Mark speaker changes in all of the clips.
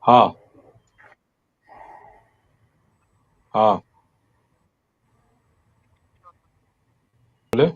Speaker 1: हाँ, हाँ, बोले।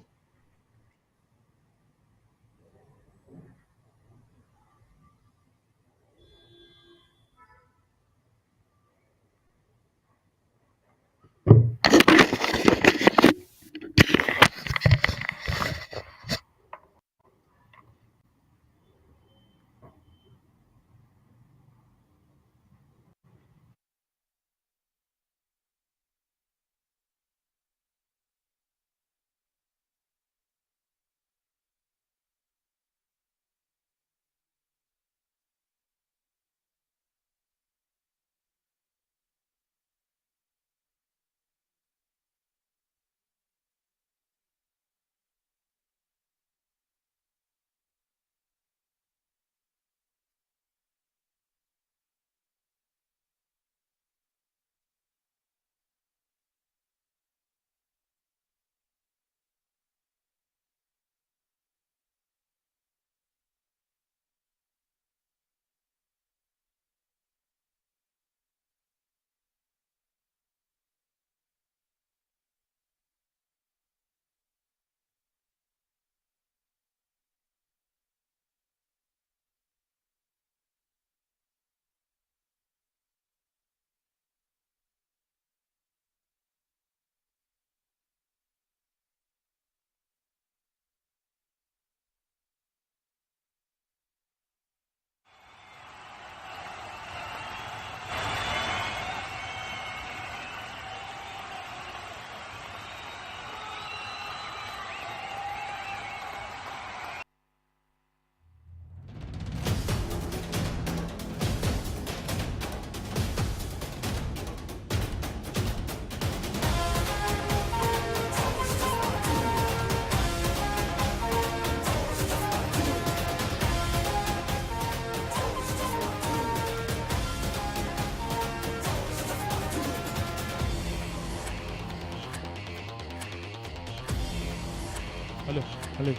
Speaker 2: Hello hello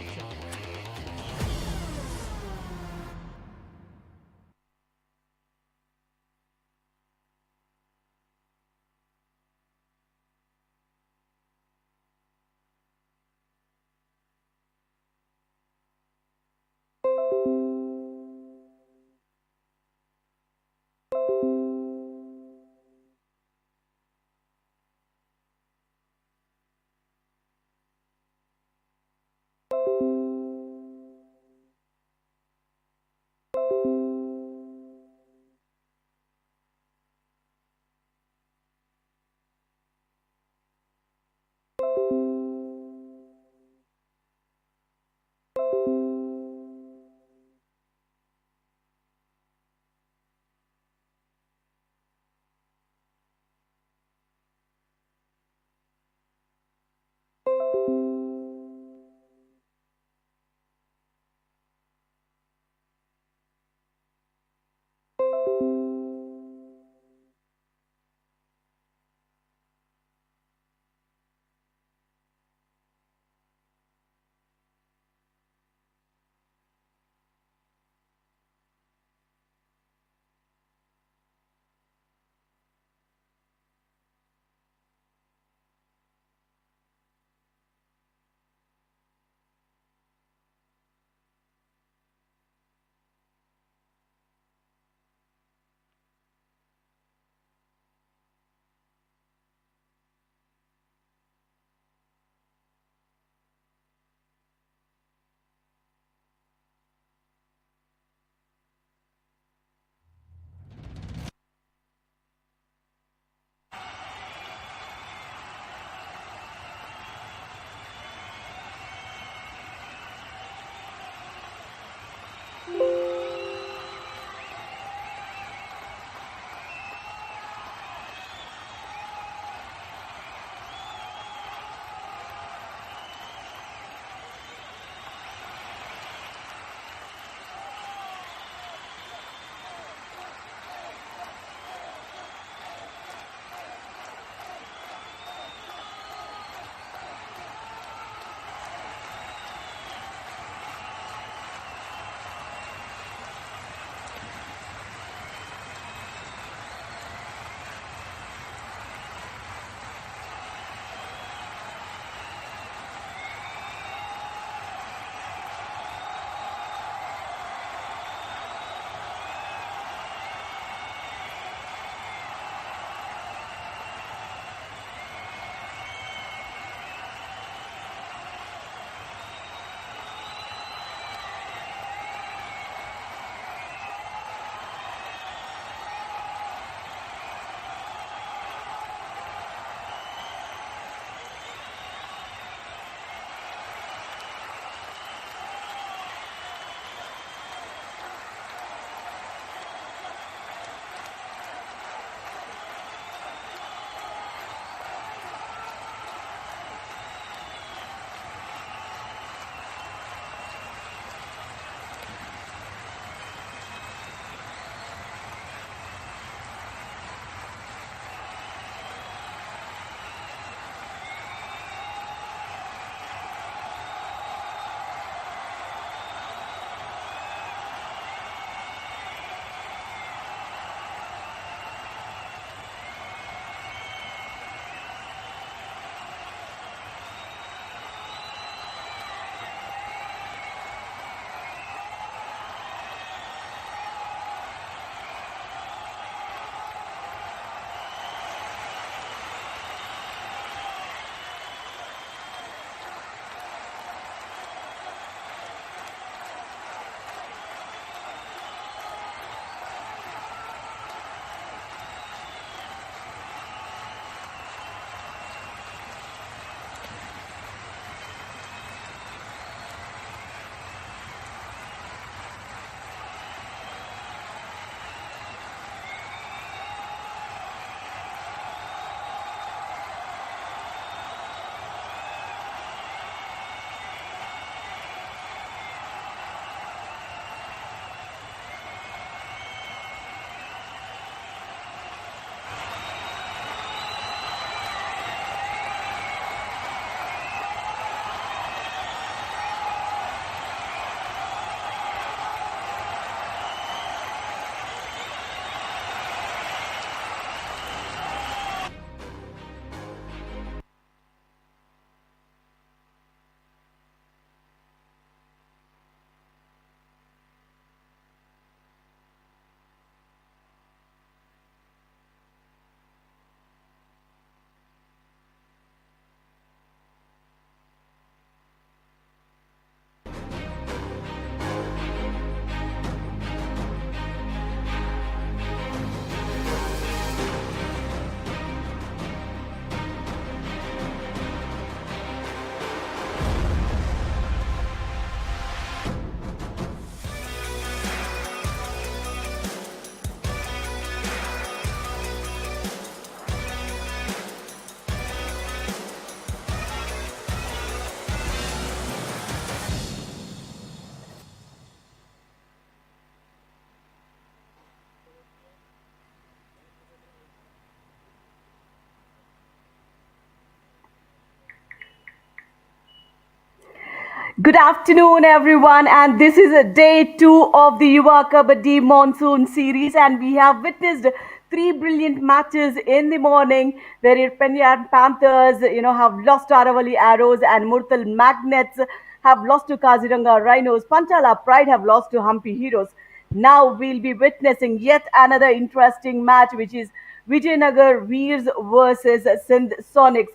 Speaker 3: Good afternoon, everyone, and this is a day 2 of the Yuva Kabaddi Monsoon series, and we have witnessed three brilliant matches in the morning where Penyan Panthers, have lost to Aravali Arrows, and Murtal Magnets have lost to Kaziranga Rhinos. Panchala Pride have lost to Hampi Heroes. Now we'll be witnessing yet another interesting match, which is Vijayanagar Veers versus Sindh Sonics.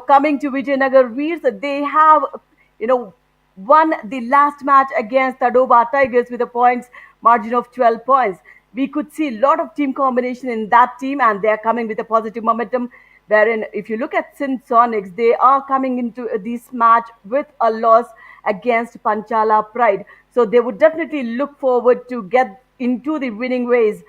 Speaker 3: Coming to Vijayanagar Veers, they have, won the last match against Tadoba Tigers with a points margin of 12 points. We could see a lot of team combination in that team, and they are coming with a positive momentum. Wherein, if you look at Sindh Sonics, they are coming into this match with a loss against Panchala Pride. So they would definitely look forward to get into the winning ways.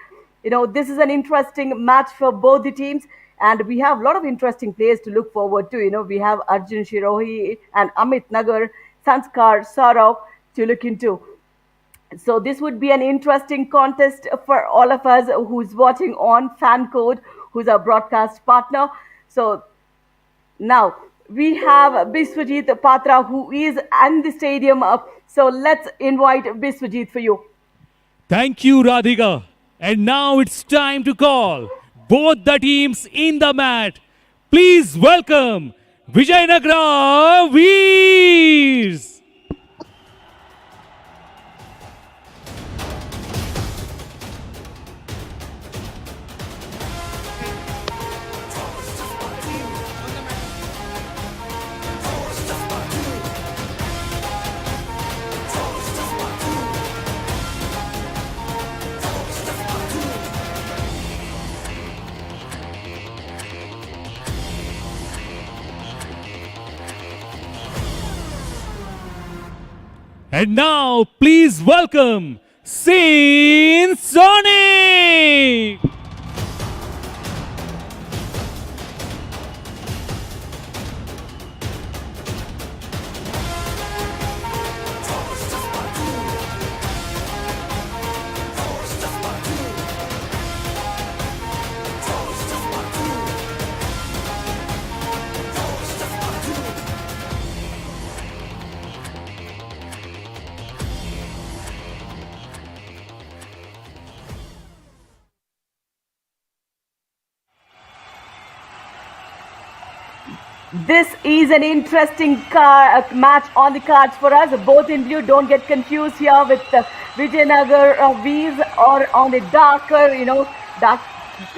Speaker 3: This is an interesting match for both the teams, and we have a lot of interesting players to look forward to. We have Arjun Shirohi and Amit Nagar, Sanskar Saurav to look into. So this would be an interesting contest for all of us who's watching on Fan Code, who's our broadcast partner. So now we have Biswajit Patra, who is in the stadium. So let's invite Biswajit for you.
Speaker 2: Thank you, Radhika. And now it's time to call both the teams in the mat. Please welcome Vijayanagara Veers. And now, please welcome Singh Sonics.
Speaker 3: This is an interesting match on the cards for us. Both in blue. Don't get confused here with Vijayanagar Veers or on the darker, dark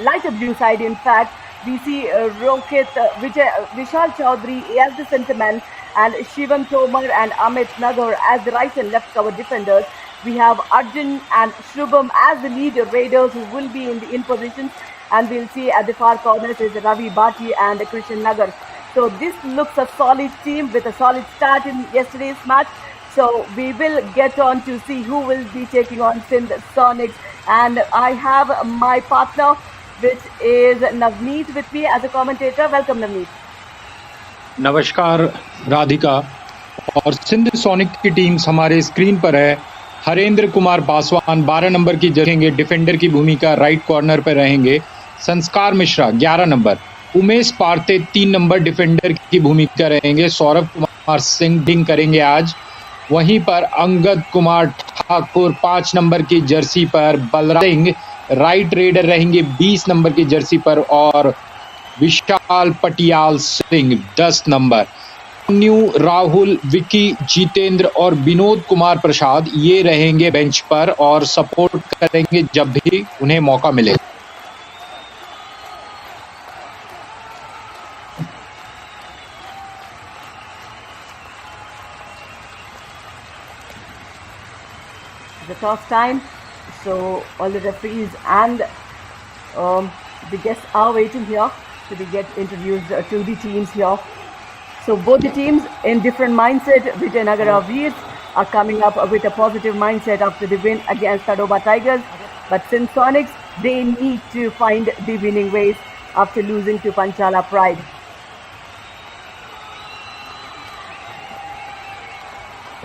Speaker 3: lighter blue side. In fact, we see Rokit, Vishal Chaudhary as the centerman, and Shivam Tomar and Amit Nagar as the right and left cover defenders. We have Arjun and Shubham as the lead raiders who will be in positions, and we'll see at the far corners is Ravi Bhati and Krishan Nagar. So this looks a solid team with a solid start in yesterday's match. So we will get on to see who will be taking on Sindh Sonics. And I have my partner, which is Navneet, with me as a commentator. Welcome, Navneet.
Speaker 1: नमस्कार राधिका। और Sindh sonic की teams हमारे screen पर है। Harendra Kumar Paswan 12 number की जगह defender की भूमिका राइट कॉर्नर पर रहेंगे। Sanskar Mishra 11 number, Umesh Parthe 3 number defender की भूमिका रहेंगे। सौरभ कुमार सिंह डिंग करेंगे आज। वहीं पर अंगद कुमार ठाकुर 5 नंबर की जर्सी पर, बलराम सिंह राइट रेडर रहेंगे 20 नंबर की जर्सी पर, और विशाल पटियाल सिंह 10 नंबर। न्यू राहुल, विकी, जितेंद्र और विनोद कुमार प्रसाद ये रहेंगे बेंच पर और सपोर्ट करेंगे जब भी उन्हें मौका मिले।
Speaker 3: The toss time. So all the referees and the guests are waiting here to be get introduced to the teams here. So both the teams in different mindset. Vijayanagara Veers are coming up with a positive mindset after the win against Tadoba Tigers. But Sindh Sonics, they need to find the winning ways after losing to Panchala Pride.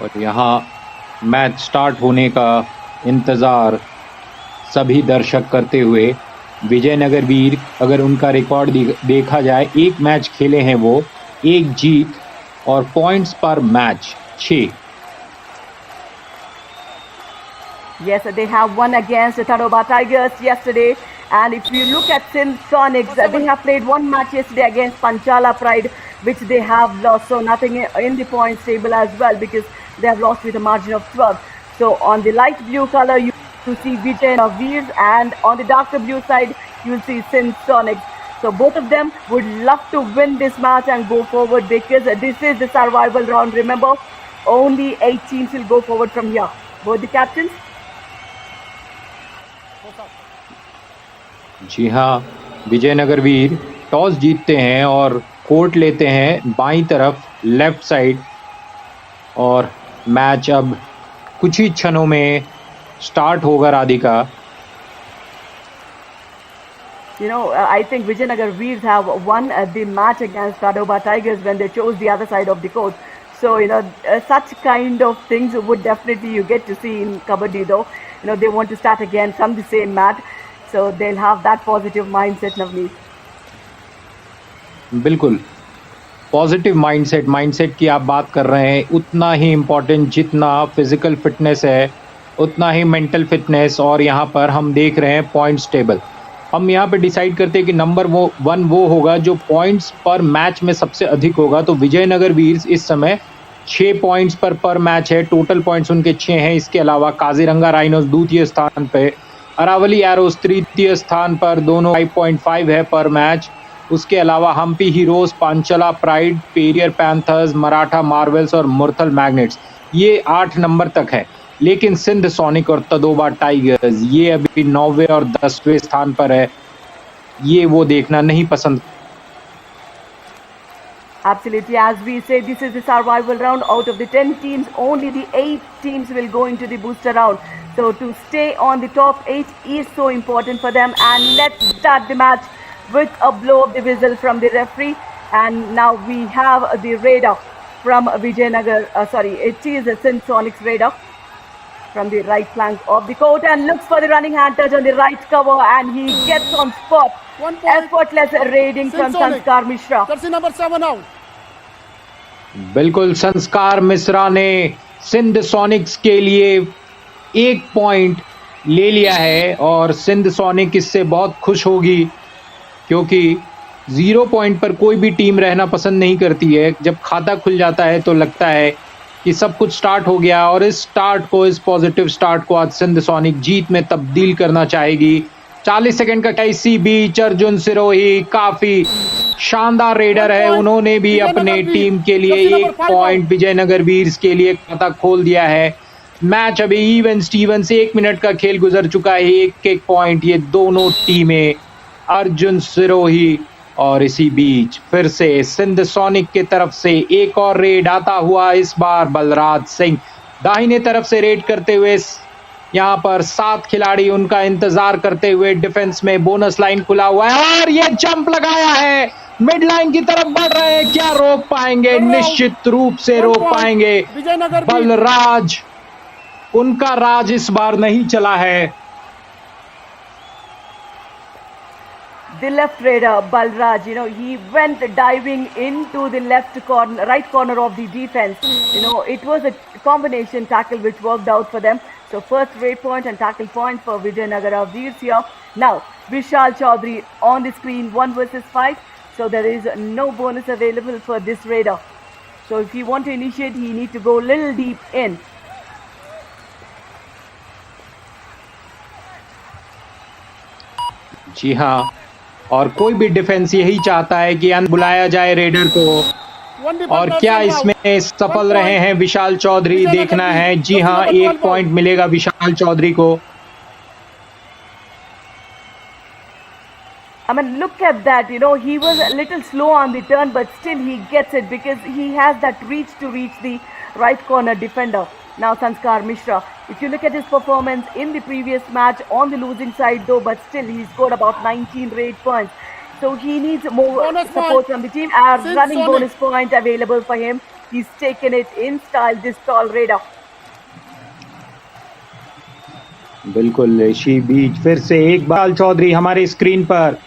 Speaker 1: और यहाँ match start होने का इंतज़ार सभी दर्शक करते हुए, विजयनगर वीर अगर उनका रिकॉर्ड देखा जाए, 1 मैच खेले हैं वो, 1 जीत और पॉइंट्स पर match 6।
Speaker 3: Yes, they have won against Tadoba Tigers yesterday. And if you look at Sindh Sonics, they have played one match yesterday against Panchala Pride, which they have lost. So nothing in the points table as well, because they have lost with a margin of 12. So on the light blue color, you see Vijayanagara Veers, and on the darker blue side, you will see Sindh Sonics. So both of them would love to win this match and go forward, because this is the survival round. Remember, only 8 teams will go forward from here. Both the captains.
Speaker 1: जी हाँ, विजयनगर वीर toss जीतते हैं और court लेते हैं बाईं तरफ left side, और match अब कुछ ही क्षणों में स्टार्ट होगा Radhika.
Speaker 3: You know, I think Vijayanagara Veers have won the match against Tadoba Tigers when they chose the other side of the court. So, you know, such kind of things would definitely you get to see in Kabaddi though. You know, they want to start again from the same mat. So they'll have that positive mindset, Navneet.
Speaker 1: बिल्कुल positive mindset की आप बात कर रहे हैं। उतना ही important जितना physical fitness है, उतना ही मेंटल फिटनेस। और यहाँ पर हम देख रहे हैं पॉइंट्स टेबल। हम यहाँ पे डिसाइड करते हैं कि नंबर 1 वो होगा जो पॉइंट्स पर मैच में सबसे अधिक होगा। तो विजयनगर वीर्स इस समय 6 पॉइंट्स पर मैच है। टोटल पॉइंट्स उनके 6 हैं। इसके अलावा काजीरंगा राइनोस द्वितीय स्थान पे, अरावली एरोस तृतीय स्थान पर, दोनों 5.5 है पर मैच। उसके अलावा Hampi heroes, Panchala pride, Periyar panthers, Maratha marvels और मुरथल मैग्नेट्स ये 8 नंबर तक है। लेकिन सिंध सोनिक और तदोबा टाइगर्स ये अभी 9वें और 10वें स्थान पर है। ये वो देखना नहीं पसंद।
Speaker 3: Absolutely, as we say, this is the survival round. Out of the 10 teams, only the 8 teams will go into the booster round. So to stay on the top 8 is so important for them. And let's start the match with a blow of the whistle from the referee. And now we have the radar from Vijayanagar. It is a Sindh Sonics radar from the right flank of the court, and looks for the running hand touch on the right cover, and he gets on spot. Effortless raiding from Sanskar Mishra.
Speaker 4: Jersey number 7 out.
Speaker 1: बिल्कुल संस्कार मिश्रा ने Sindh Sonics के लिए 1 point ले लिया है, और Sindh sonic इससे बहुत खुश होगी, क्योंकि 0 पॉइंट पर कोई भी टीम रहना पसंद नहीं करती है। जब खाता खुल जाता है तो लगता है कि सब कुछ स्टार्ट हो गया, और इस पॉजिटिव स्टार्ट को आज सिंध सोनिक जीत में तब्दील करना चाहेगी। 40 सेकंड का इसी बीच अर्जुन सिरोही काफी शानदार रेडर है। उन्होंने भी अपने टीम के लिए 1 पॉइंट, विजयनगर वीर्स के लिए खाता खोल दिया है। मैच अभी इवन स्टीवन से 1 मिनट का खेल गुजर चुका है। 1-1 पॉइंट ये दोनों टीमें, अर्जुन सिरोही। और इसी बीच फिर से सिंध सोनिक के तरफ से एक और रेड आता हुआ, इस बार बलराज सिंह दाहिने तरफ से रेड करते हुए। यहाँ पर 7 खिलाड़ी उनका इंतजार करते हुए डिफेंस में, बोनस लाइन खुला हुआ है, और ये जंप लगाया है, मिड लाइन की तरफ बढ़ रहे हैं। क्या रोक पाएंगे? निश्चित रूप से रोक पाएंगे। बलराज, उनका राज इस बार नहीं चला है।
Speaker 3: The left raider Balraj, you know, he went diving into the right corner of the defense. You know, it was a combination tackle which worked out for them. So first raid point and tackle point for Vijayanagara Veers here. Now Vishal Chaudhary on the screen, 1 versus 5. So there is no bonus available for this raider. So if you want to initiate, he need to go a little deep in.
Speaker 1: जी हाँ, और कोई भी defence यही चाहता है कि बुलाया जाए रेडर को। और क्या इसमें सफल रहे हैं विशाल चौधरी? देखना है। जी हाँ, 1 पॉइंट मिलेगा विशाल चौधरी को।
Speaker 3: I mean, look at that. You know, he was a little slow on the turn, but still he gets it because he has that reach to reach the right corner defender. Now Sanskar Mishra, if you look at his performance in the previous match, on the losing side though, but still he scored about 19 raid points. So he needs more support from the team. Running bonus point available for him. He's taken it in style, this tall raider.
Speaker 1: बिल्कुल इसी बीच फिर से एक बार चौधरी हमारे screen पर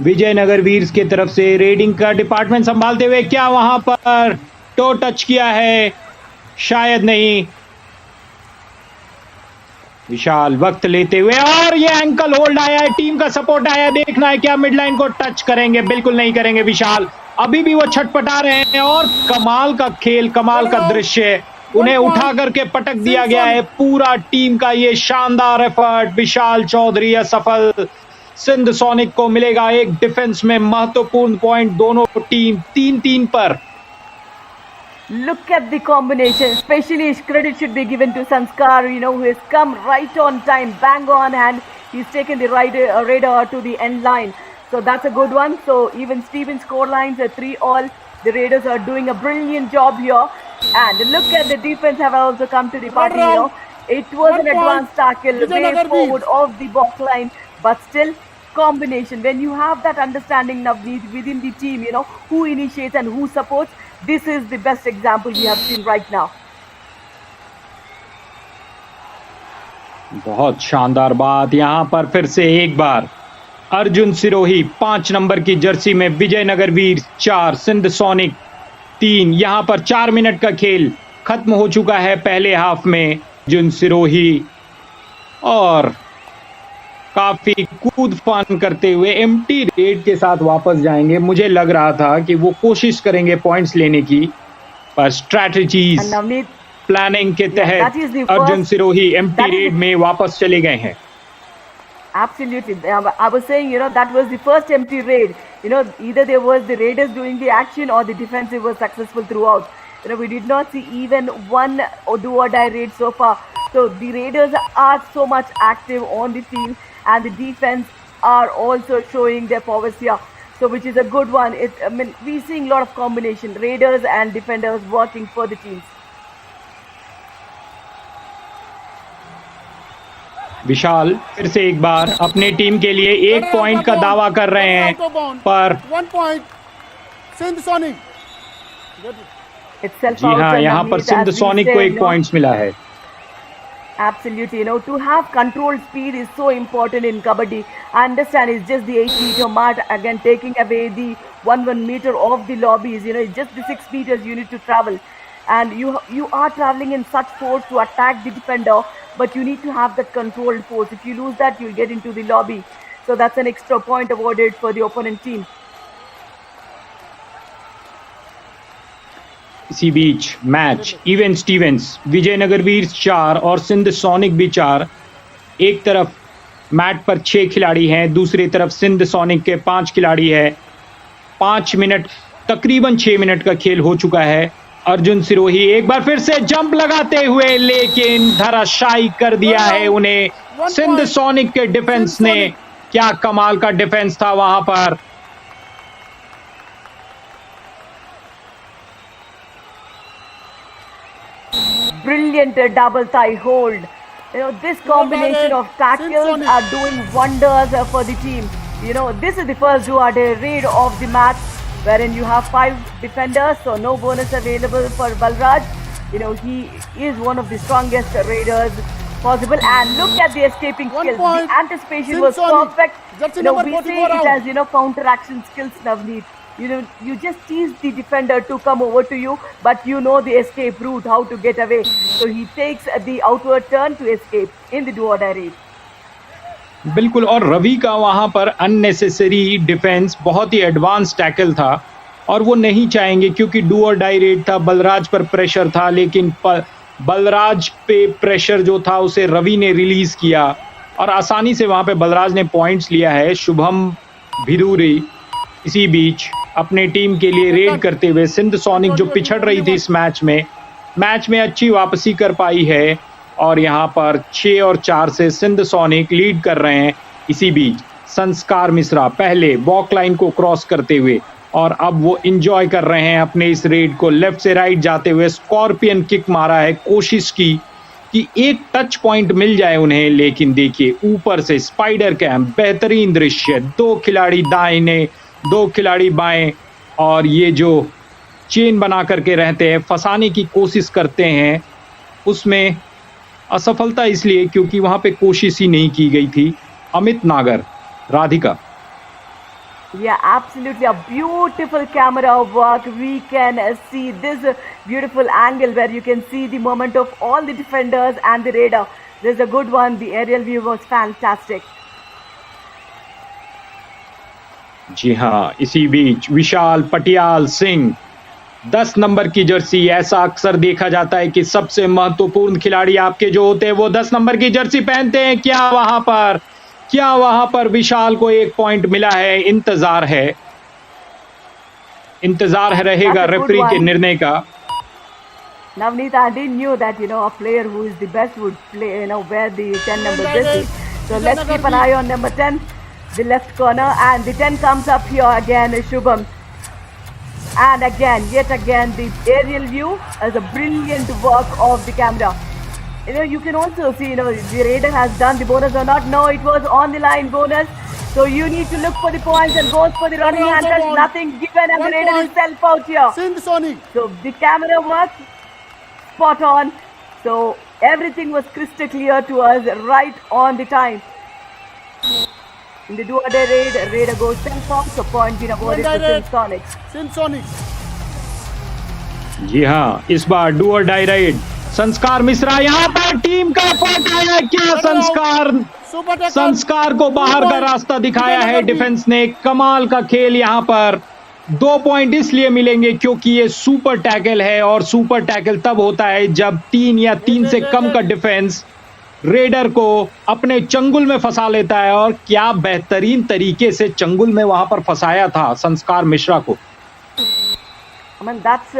Speaker 1: विजयनगर वीर्स की तरफ से रेडिंग का डिपार्टमेंट संभालते हुए। क्या वहां पर टो टच किया है? शायद नहीं। विशाल वक्त लेते हुए, और ये एंकल होल्ड आया है, टीम का सपोर्ट आया, देखना है क्या मिड लाइन को टच करेंगे, बिल्कुल नहीं करेंगे विशाल, अभी भी वो छटपटा रहे हैं। और कमाल का खेल, कमाल का दृश्य, उन्हें उठा करके पटक दिया गया है। पूरा टीम का ये शानदार एफर्ट, विशाल चौधरी असफल। सिंध सोनिक को मिलेगा एक डिफेंस में महत्वपूर्ण पॉइंट, दोनों टीम 3-3 पर।
Speaker 3: Look at the combination. Especially credit should be given to Sanskar, who has come right on time, bang on, and he's taken the radar to the end line. So that's a good one. So even Steven's score lines are 3-3. The Raiders are doing a brilliant job here. And look at the defense have also come to the party. It was an advanced tackle way forward of the box line, but still combination. When you have that understanding Navneet within the team, who initiates and who supports. This is the best example we have seen right now.
Speaker 1: बहुत शानदार बात। यहां पर फिर से एक बार Arjun Sirohi 5 number की Jersey में, विजयनगर वीर 4, सिंध सोनिक 3। यहां पर 4 मिनट का खेल खत्म हो चुका है पहले हाफ में। अर्जुन सिरोही और काफी कूद फान करते हुए एम्प्टी रेट के साथ वापस जाएंगे। मुझे लग रहा था कि वो कोशिश करेंगे पॉइंट्स लेने की, पर स्ट्रैटेजीज प्लानिंग के तहत अर्जुन सिरोही एम्प्टी रेट में वापस चले गए हैं।
Speaker 3: Absolutely. I was saying, that was the first empty raid. Either there was the Raiders doing the action or the defensive was successful throughout. We did not see even one do or die raid so far. So the Raiders are so much active on the field, and the defense are also showing their prowess here. So which is a good one. We're seeing a lot of combination, Raiders and defenders working for the teams.
Speaker 1: विशाल फिर से एक बार अपने team के लिए 1 point का दावा कर रहे हैं, पर
Speaker 4: 1 point सिंध सोनिक।
Speaker 1: जी हाँ, यहाँ पर सिंध सोनिक को 1 पॉइंट्स मिला है।
Speaker 3: Absolutely, to have controlled speed is so important in Kabaddi. I understand it's just the 8-meter mat, again taking away the 1 meter of the lobbies. It's just the 6 meters you need to travel, and you are traveling in such force to attack the defender, but you need to have that controlled force. If you lose that, you'll get into the lobby. So that's an extra point awarded for the opponent team.
Speaker 1: इसी बीच match even Stevens, Vijayanagar वीर्स 4 और Sindh sonic भी 4। एक तरफ mat पर 6 खिलाड़ी हैं, दूसरी तरफ सिंध सोनिक के 5 खिलाड़ी हैं। 5 मिनट, तकरीबन 6 मिनट का खेल हो चुका है। अर्जुन सिरोही एक बार फिर से जंप लगाते हुए, लेकिन धराशायी कर दिया है उन्हें सिंध सोनिक के डिफेंस ने। क्या कमाल का डिफेंस था वहां पर।
Speaker 3: Brilliant double thigh hold. This combination of tackles are doing wonders for the team. This is the first do-or-die raid of the match, wherein you have 5 defenders, so no bonus available for Balraj. He is one of the strongest raiders possible, and look at the escaping skills. The anticipation was perfect. We say it as counter-action skills, Navneet. You just tease the defender to come over to you, but the escape route, how to get away. So he takes the outward turn to escape in the do-or-die raid.
Speaker 1: बिल्कुल, और रवि का वहां पर unnecessary defence, बहुत ही advance tackle था, और वो नहीं चाहेंगे क्योंकि डू और डाई रेड था। बलराज पर प्रेशर था, लेकिन बलराज पे प्रेशर जो था उसे रवि ने रिलीज किया, और आसानी से वहां पे बलराज ने पॉइंट्स लिया है। शुभम भिदूरी इसी बीच अपने टीम के लिए रेड करते हुए, सिंध सोनिक जो पिछड़ रही थी इस मैच में अच्छी वापसी कर पाई है, और यहाँ पर 6 और 4 से सिंध सोनिक लीड कर रहे हैं। इसी बीच संस्कार मिश्रा पहले वॉक लाइन को क्रॉस करते हुए, और अब वो एंजॉय कर रहे हैं अपने इस रेड को। लेफ्ट से राइट जाते हुए स्कॉर्पियन किक मारा है, कोशिश की कि एक टच पॉइंट मिल जाए उन्हें, लेकिन देखिए ऊपर से स्पाइडर कैम, बेहतरीन दृश्य। 2 खिलाड़ी दाहिने, 2 खिलाड़ी बाएं, और ये जो चेन बना करके रहते हैं, फंसाने की कोशिश करते हैं, उसमें असफलता इसलिए क्योंकि वहां पे कोशिश ही नहीं की गई थी। अमित नागर, Radhika.
Speaker 3: Yeah, absolutely. A beautiful camera work. We can see this beautiful angle where you can see the movement of all the defenders and the raider. This is a good one. The aerial view was fantastic.
Speaker 1: जी हाँ, इसी बीच विशाल Patial Singh 10 number की Jersey, ऐसा अक्सर देखा जाता है कि सबसे महत्वपूर्ण खिलाड़ी आपके जो होते हैं वो 10 नंबर की जर्सी पहनते हैं। क्या वहां पर विशाल को 1 पॉइंट मिला है? इंतजार रहेगा रेफरी के निर्णय का।
Speaker 3: Navneet, I didn't knew that a player who is the best would play wear the 10 number jersey. So let's keep an eye on number 10, the left corner, and the 10 comes up here again. Shubham, and yet again, the aerial view is a brilliant work of the camera. You can also see the raider has done the bonus or not. No, it was on the line bonus. So you need to look for the points and goes for the running hand. There's nothing given, and the raider is self out here.
Speaker 4: Sindh Sonics.
Speaker 3: So the camera work spot on. So everything was crystal clear to us right on the time. In the do-or-die raid, raider goes self-off, so point being awarded to Sindh Sonics.
Speaker 4: Sindh Sonics.
Speaker 1: जी हाँ, इस बार do और die ride संस्कार मिश्रा, यहाँ पर team का effort आया। क्या संस्कार को बाहर का रास्ता दिखाया है डिफेंस ने। कमाल का खेल। यहाँ पर 2 पॉइंट इसलिए मिलेंगे क्योंकि ये सुपर टैकल है, और सुपर टैकल तब होता है जब 3 या 3 से कम का डिफेंस रेडर को अपने चंगुल में फंसा लेता है। और क्या बेहतरीन तरीके से चंगुल में वहां पर फंसाया था संस्कार मिश्रा को।
Speaker 3: I mean, that's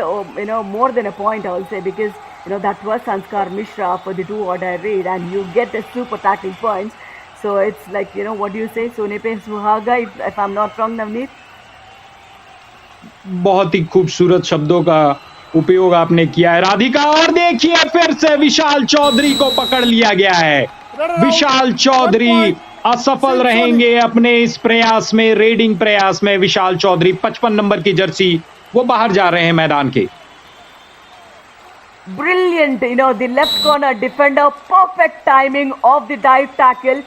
Speaker 3: more than a point, I will say, because that was Sanskar Mishra for the do-or-die raid, and you get the super tackling points. So it's like what do you say, Sone pe suhaga, if I'm not wrong, Navneet.
Speaker 1: बहुत ही खूबसूरत शब्दों का उपयोग आपने किया है राधिका। और देखिए फिर से विशाल चौधरी को पकड़ लिया गया है। विशाल चौधरी असफल रहेंगे अपने इस प्रयास में, रेडिंग प्रयास में। विशाल चौधरी 55 नंबर की जर्सी, वो बाहर जा रहे हैं मैदान के।
Speaker 3: Brilliant, the left corner defender, perfect timing of the dive tackle.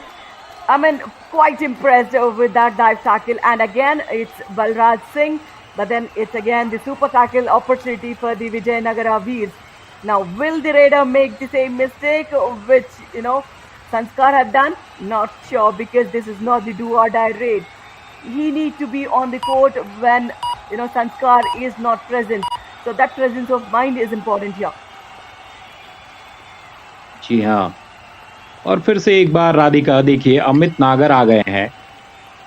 Speaker 3: I mean, quite impressed with that dive tackle. And again, it's Balraj Singh, but then it's again the super tackle opportunity for the Vijayanagara Veers. Now, will the raider make the same mistake which, Sanskar had done? Not sure, because this is not the do-or-die raid. He needs to be on the court when, Sanskar is not present. So that presence of mind is important here.
Speaker 1: जी हाँ, और फिर से एक बार राधिका देखिए अमित नागर आ गए हैं।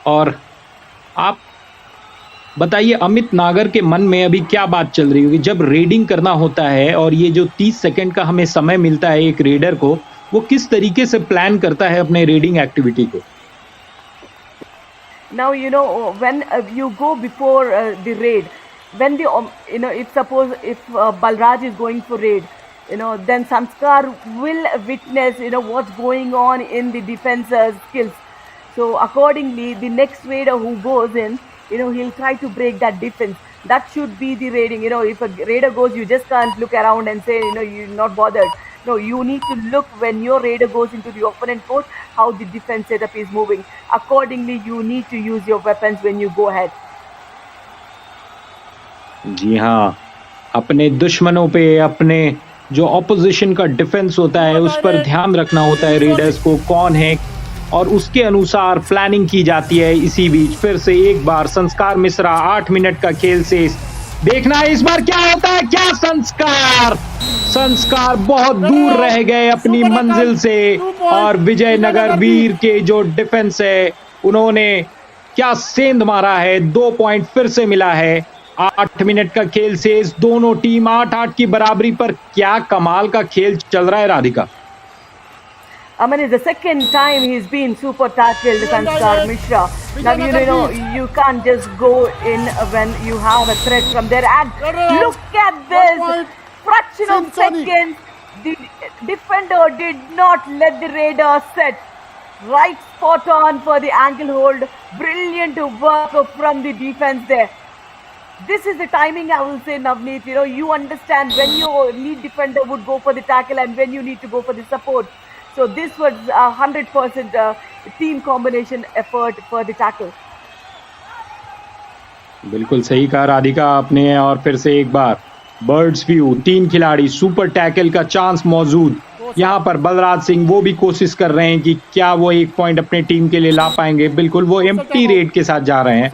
Speaker 1: और आप बताइए अमित नागर के मन में अभी क्या बात चल रही होगी जब रेडिंग करना होता है, और ये जो 30 सेकंड का हमें समय मिलता है एक रेडर को, वो किस तरीके से प्लान करता है अपने रेडिंग एक्टिविटी को।
Speaker 3: Now when you go before the raid, when if Balraj is going for raid, then Sanskar will witness what's going on in the defense skills. So accordingly, the next raider who goes in, he'll try to break that defense. That should be the raiding. If a raider goes, you just can't look around and say you're not bothered. No, you need to look when your raider goes into the opponent court, how the defense setup is moving. Accordingly, you need to use your weapons when you go ahead.
Speaker 1: जी हाँ, अपने दुश्मनों पे, अपने जो opposition का defence होता है उस पर ध्यान रखना होता है रेडर्स को, कौन है, और उसके अनुसार प्लानिंग की जाती है। इसी बीच फिर से एक बार संस्कार मिश्रा 8 मिनट का खेल से देखना है इस बार क्या होता है। क्या संस्कार बहुत दूर रह गए अपनी मंजिल से, और विजयनगर वीर के जो डिफेंस है उन्होंने क्या सेंध मारा है। 2 पॉइंट फिर से मिला है 8 मिनट का खेल से। दोनों टीम 8-8 की बराबरी पर। क्या कमाल का खेल चल रहा है Radhika.
Speaker 3: I mean, it's the second time he's been super tackled, Sanskar Mishra. Now, you can't just go in when you have a threat from there. And look at this! Fraction of seconds, the defender did not let the raider set. Right spot on for the ankle hold. Brilliant work from the defense there. This is the timing, I will say, Navneet. You understand when your lead defender would go for the tackle and when you need to go for the support. So this was 100% team combination effort for the tackle.
Speaker 1: बिल्कुल सही कहा राधिका आपने। और फिर से एक बार birds view, 3 खिलाड़ी, super tackle का चांस मौजूद। यहाँ पर बलराज सिंह वो भी कोशिश कर रहे हैं कि क्या वो एक पॉइंट अपने टीम के लिए ला पाएंगे। बिल्कुल वो एम्प्टी रेट के साथ जा रहे हैं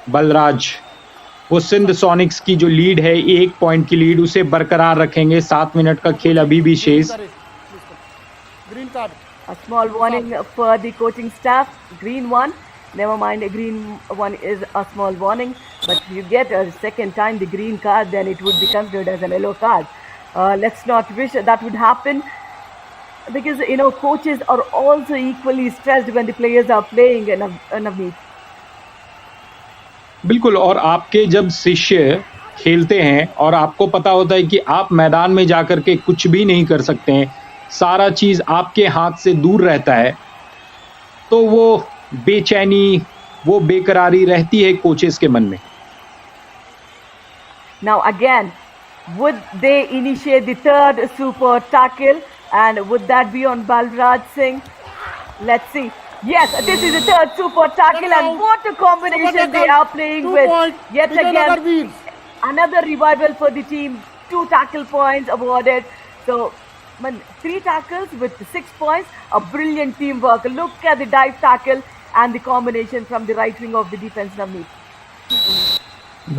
Speaker 1: बलराज। वो सिंध सोनिक्स की जो लीड है, 1 पॉइंट की लीड, उसे बरकरार रखेंगे। 7 मिनट का खेल अभी भी शेष।
Speaker 3: A small warning for the coaching staff. Green one. Never mind, a green one is a small warning. But if you get a second time the green card, then it would be considered as a yellow card. Let's not wish that would happen, because coaches are also equally stressed when the players are playing. Navneet.
Speaker 1: बिल्कुल, और आपके जब शिष्य खेलते हैं और आपको पता होता है कि आप मैदान में जाकर के कुछ भी नहीं कर सकते हैं, सारा चीज आपके हाथ से दूर रहता है, तो वो बेचैनी, वो बेकरारी रहती है कोचेस के मन में।
Speaker 3: Now again, would they initiate the third super tackle, and would that be on Balraj Singh? Let's see. Yes, this is the third super tackle, and what a combination they are playing with. Yet again, another revival for the team. 2 tackle points awarded. So 3 tackles with 6 points. A brilliant teamwork. Look at the dive tackle and the combination from the right wing of the defense. Navneet.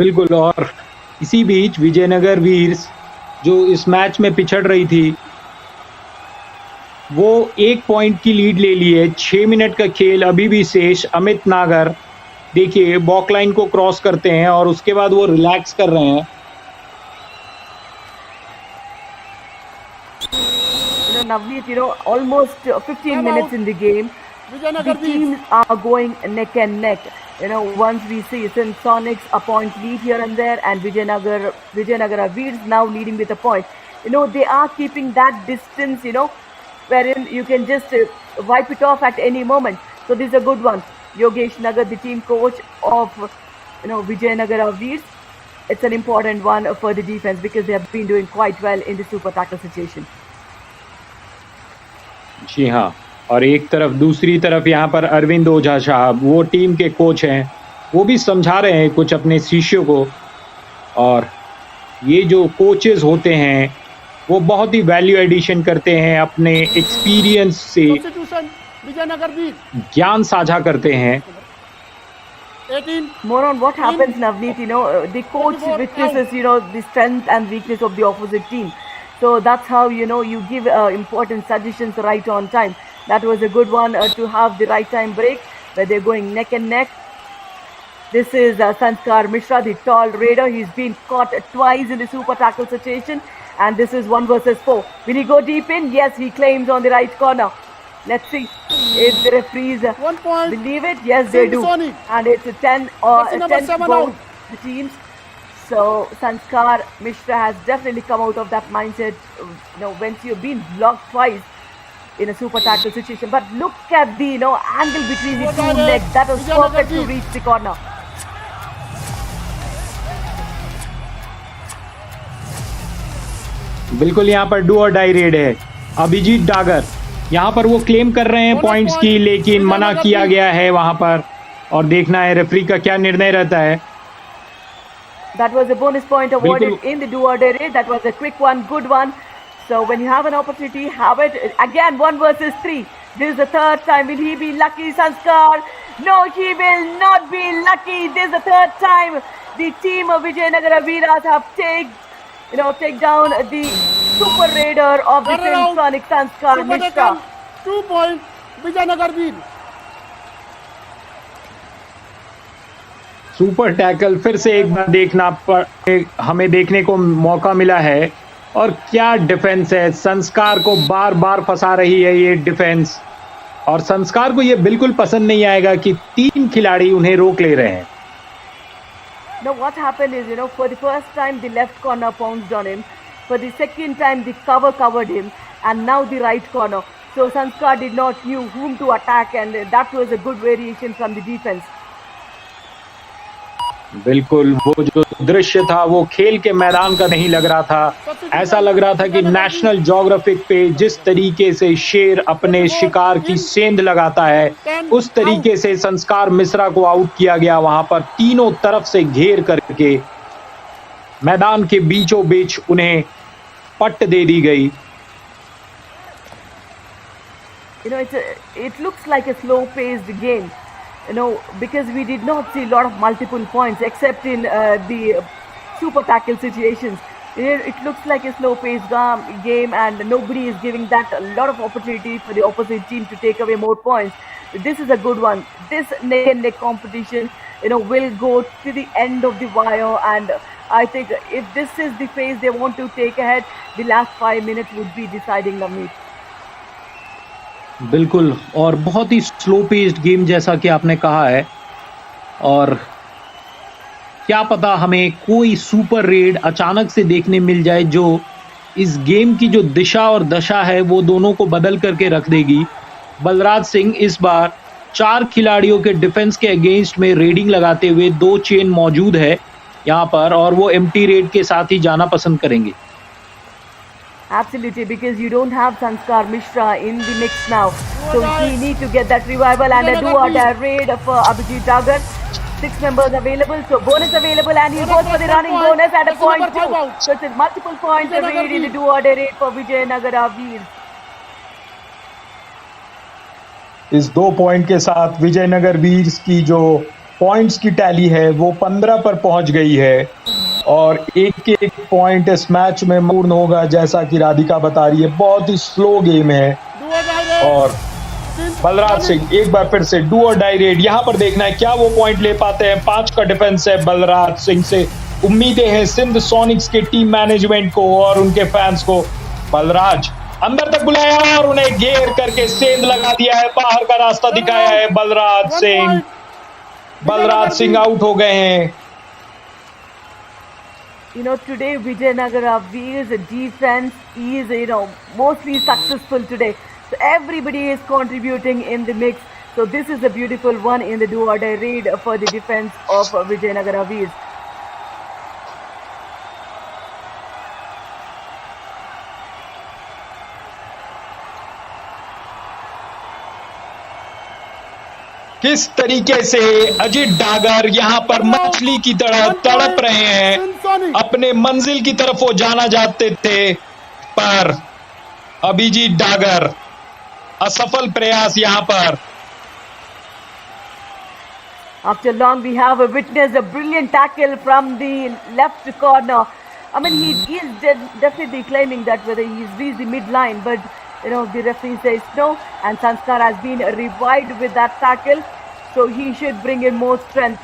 Speaker 1: बिल्कुल, और इसी बीच विजयनगर वीर्स जो इस match में पिछड़ रही थी, वो 1 पॉइंट की लीड ले ली है। 6 मिनट का खेल अभी भी शेष। अमित नागर देखिए बॉक लाइन को क्रॉस करते हैं और उसके बाद वो रिलैक्स कर रहे हैं।
Speaker 3: Navneet, almost 15 minutes in the game. The teams are going neck and neck. Once we see Sindh Sonics a point lead here and there, and Vijayanagara Veers now leading with a point. They are keeping that distance, wherein you can just wipe it off at any moment. So this is a good one. Yogesh Nagar, the team coach of Vijayanagara Veers. It's an important one for the defense because they have been doing quite well in the super tackle situation.
Speaker 1: जी हाँ, और एक तरफ दूसरी तरफ यहाँ पर अरविंद ओझा साहब, वो टीम के कोच हैं, वो भी समझा रहे हैं कुछ अपने शिष्यों को। और ये जो कोचेस होते हैं वो बहुत ही वैल्यू एडिशन करते हैं, अपने एक्सपीरियंस से ज्ञान साझा करते हैं।
Speaker 3: More on what happens, Navneet, the coach witnesses, the strength and weakness of the opposite team. So that's how, you give important suggestions right on time. That was a good one to have the right time break where they're going neck and neck. This is Sanskar Mishra, the tall raider. He's been caught twice in the super tackle situation. And this is 1 versus 4. Will he go deep in? Yes, he claims on the right corner. Let's see if the referees believe it. Yes, they do. And it's a 10 for both the teams. So Sanskar Mishra has definitely come out of that mindset. Once you've been blocked twice in a super tackle situation. But look at the angle between the 2 legs. That was perfect to reach the corner.
Speaker 1: बिल्कुल यहाँ पर do और die red है। अभिजीत डागर यहाँ पर वो claim कर रहे हैं पॉइंट्स की, लेकिन मना किया गया है वहां पर, और देखना है रेफरी का क्या निर्णय रहता है।
Speaker 3: That was a bonus point awarded in the do or die raid. That was a quick one, good one. So when you have an opportunity, have it. Again, 1 versus 3. This is the 3rd time. Will he be lucky, Sanskar? No, he will not be lucky. This is the 3rd time the team of Vijayanagara Veers have take down the super raider of the Sindh Sonics, Sanskar Mishra.
Speaker 4: 2 points, Vijayanagara Veers.
Speaker 1: Super tackle फिर से एक बार हमें देखने को मौका मिला है, और क्या डिफेंस है। संस्कार को बार बार फंसा रही है ये डिफेंस, और संस्कार को ये बिल्कुल पसंद नहीं आएगा कि 3 खिलाड़ी उन्हें रोक ले रहे हैं।
Speaker 3: Now what happened is, for the first time the left corner pounced on him, for the second time the cover covered him, and now the right corner. So Sanskar did not knew whom to attack, and that was a good variation from the defense.
Speaker 1: बिल्कुल, वो जो दृश्य था वो खेल के मैदान का नहीं लग रहा था। ऐसा लग रहा था कि नेशनल ज्योग्राफिक पे जिस तरीके से शेर अपने शिकार की सेंध लगाता है, उस तरीके से संस्कार मिश्रा को आउट किया गया। वहां पर तीनों तरफ से घेर करके मैदान के बीचों बीच उन्हें पट्ट दे दी गई।
Speaker 3: it looks like a slow-paced game, because we did not see a lot of multiple points except in the super tackle situations. It looks like a slow-paced game, and nobody is giving that a lot of opportunity for the opposite team to take away more points. This is a good one. This neck and neck competition, will go to the end of the wire, and I think if this is the phase they want to take ahead, the last 5 minutes would be deciding the meet.
Speaker 1: बिल्कुल, और बहुत ही slow paced game जैसा कि आपने कहा है, और क्या पता हमें कोई सुपर रेड अचानक से देखने मिल जाए जो इस गेम की जो दिशा और दशा है वो दोनों को बदल करके रख देगी। बलराज सिंह इस बार 4 खिलाड़ियों के डिफेंस के अगेंस्ट में रेडिंग लगाते हुए 2 चेन मौजूद है यहाँ पर, और वो एम्प्टी रेड के साथ ही जाना पसंद करेंगे।
Speaker 3: Absolutely, because you don't have Sanskar Mishra in the mix now. So we need to get that revival and a do-or-die raid for Abhijit Dagar. 6 members available, so bonus available, and he goes for the running bonus at a point 2. So it's multiple points a raid in the do-or-die raid for Vijayanagara Veers.
Speaker 5: इस 2 point के साथ विजयनगर वीर्स की जो points की tally है वो 15 पर पहुंच गई है, और एक पॉइंट इस मैच में पूर्ण होगा जैसा कि राधिका बता रही है। बहुत ही स्लो गेम है, और बलराज सिंह एक बार फिर से डू और डाई रेड। यहाँ पर देखना है क्या वो पॉइंट ले पाते हैं। 5 का डिफेंस है बलराज सिंह से। उम्मीदें हैं सिंध सोनिक्स के टीम मैनेजमेंट को और उनके फैंस को। बलराज अंदर तक बुलाया और उन्हें घेर करके सेंध लगा दिया है, बाहर का रास्ता दिखाया है बलराज सिंह। बलराज सिंह आउट हो गए हैं।
Speaker 3: Today Vijayanagara Veers defense is, mostly successful today. So everybody is contributing in the mix. So this is a beautiful one in the do-or-die raid for the defense of Vijayanagara Veers.
Speaker 5: किस तरीके से अजीत डागर यहाँ पर मछली की तरह तड़प रहे हैं। अपने मंजिल की तरफ वो जाना चाहते थे, पर अभिजीत डागर असफल प्रयास यहाँ पर।
Speaker 3: After long, we have witnessed a brilliant tackle from the left corner. I mean, he is definitely claiming that whether he's reached the midline, but the referee says no, and Sanskar has been revived with that tackle, so he should bring in more strength.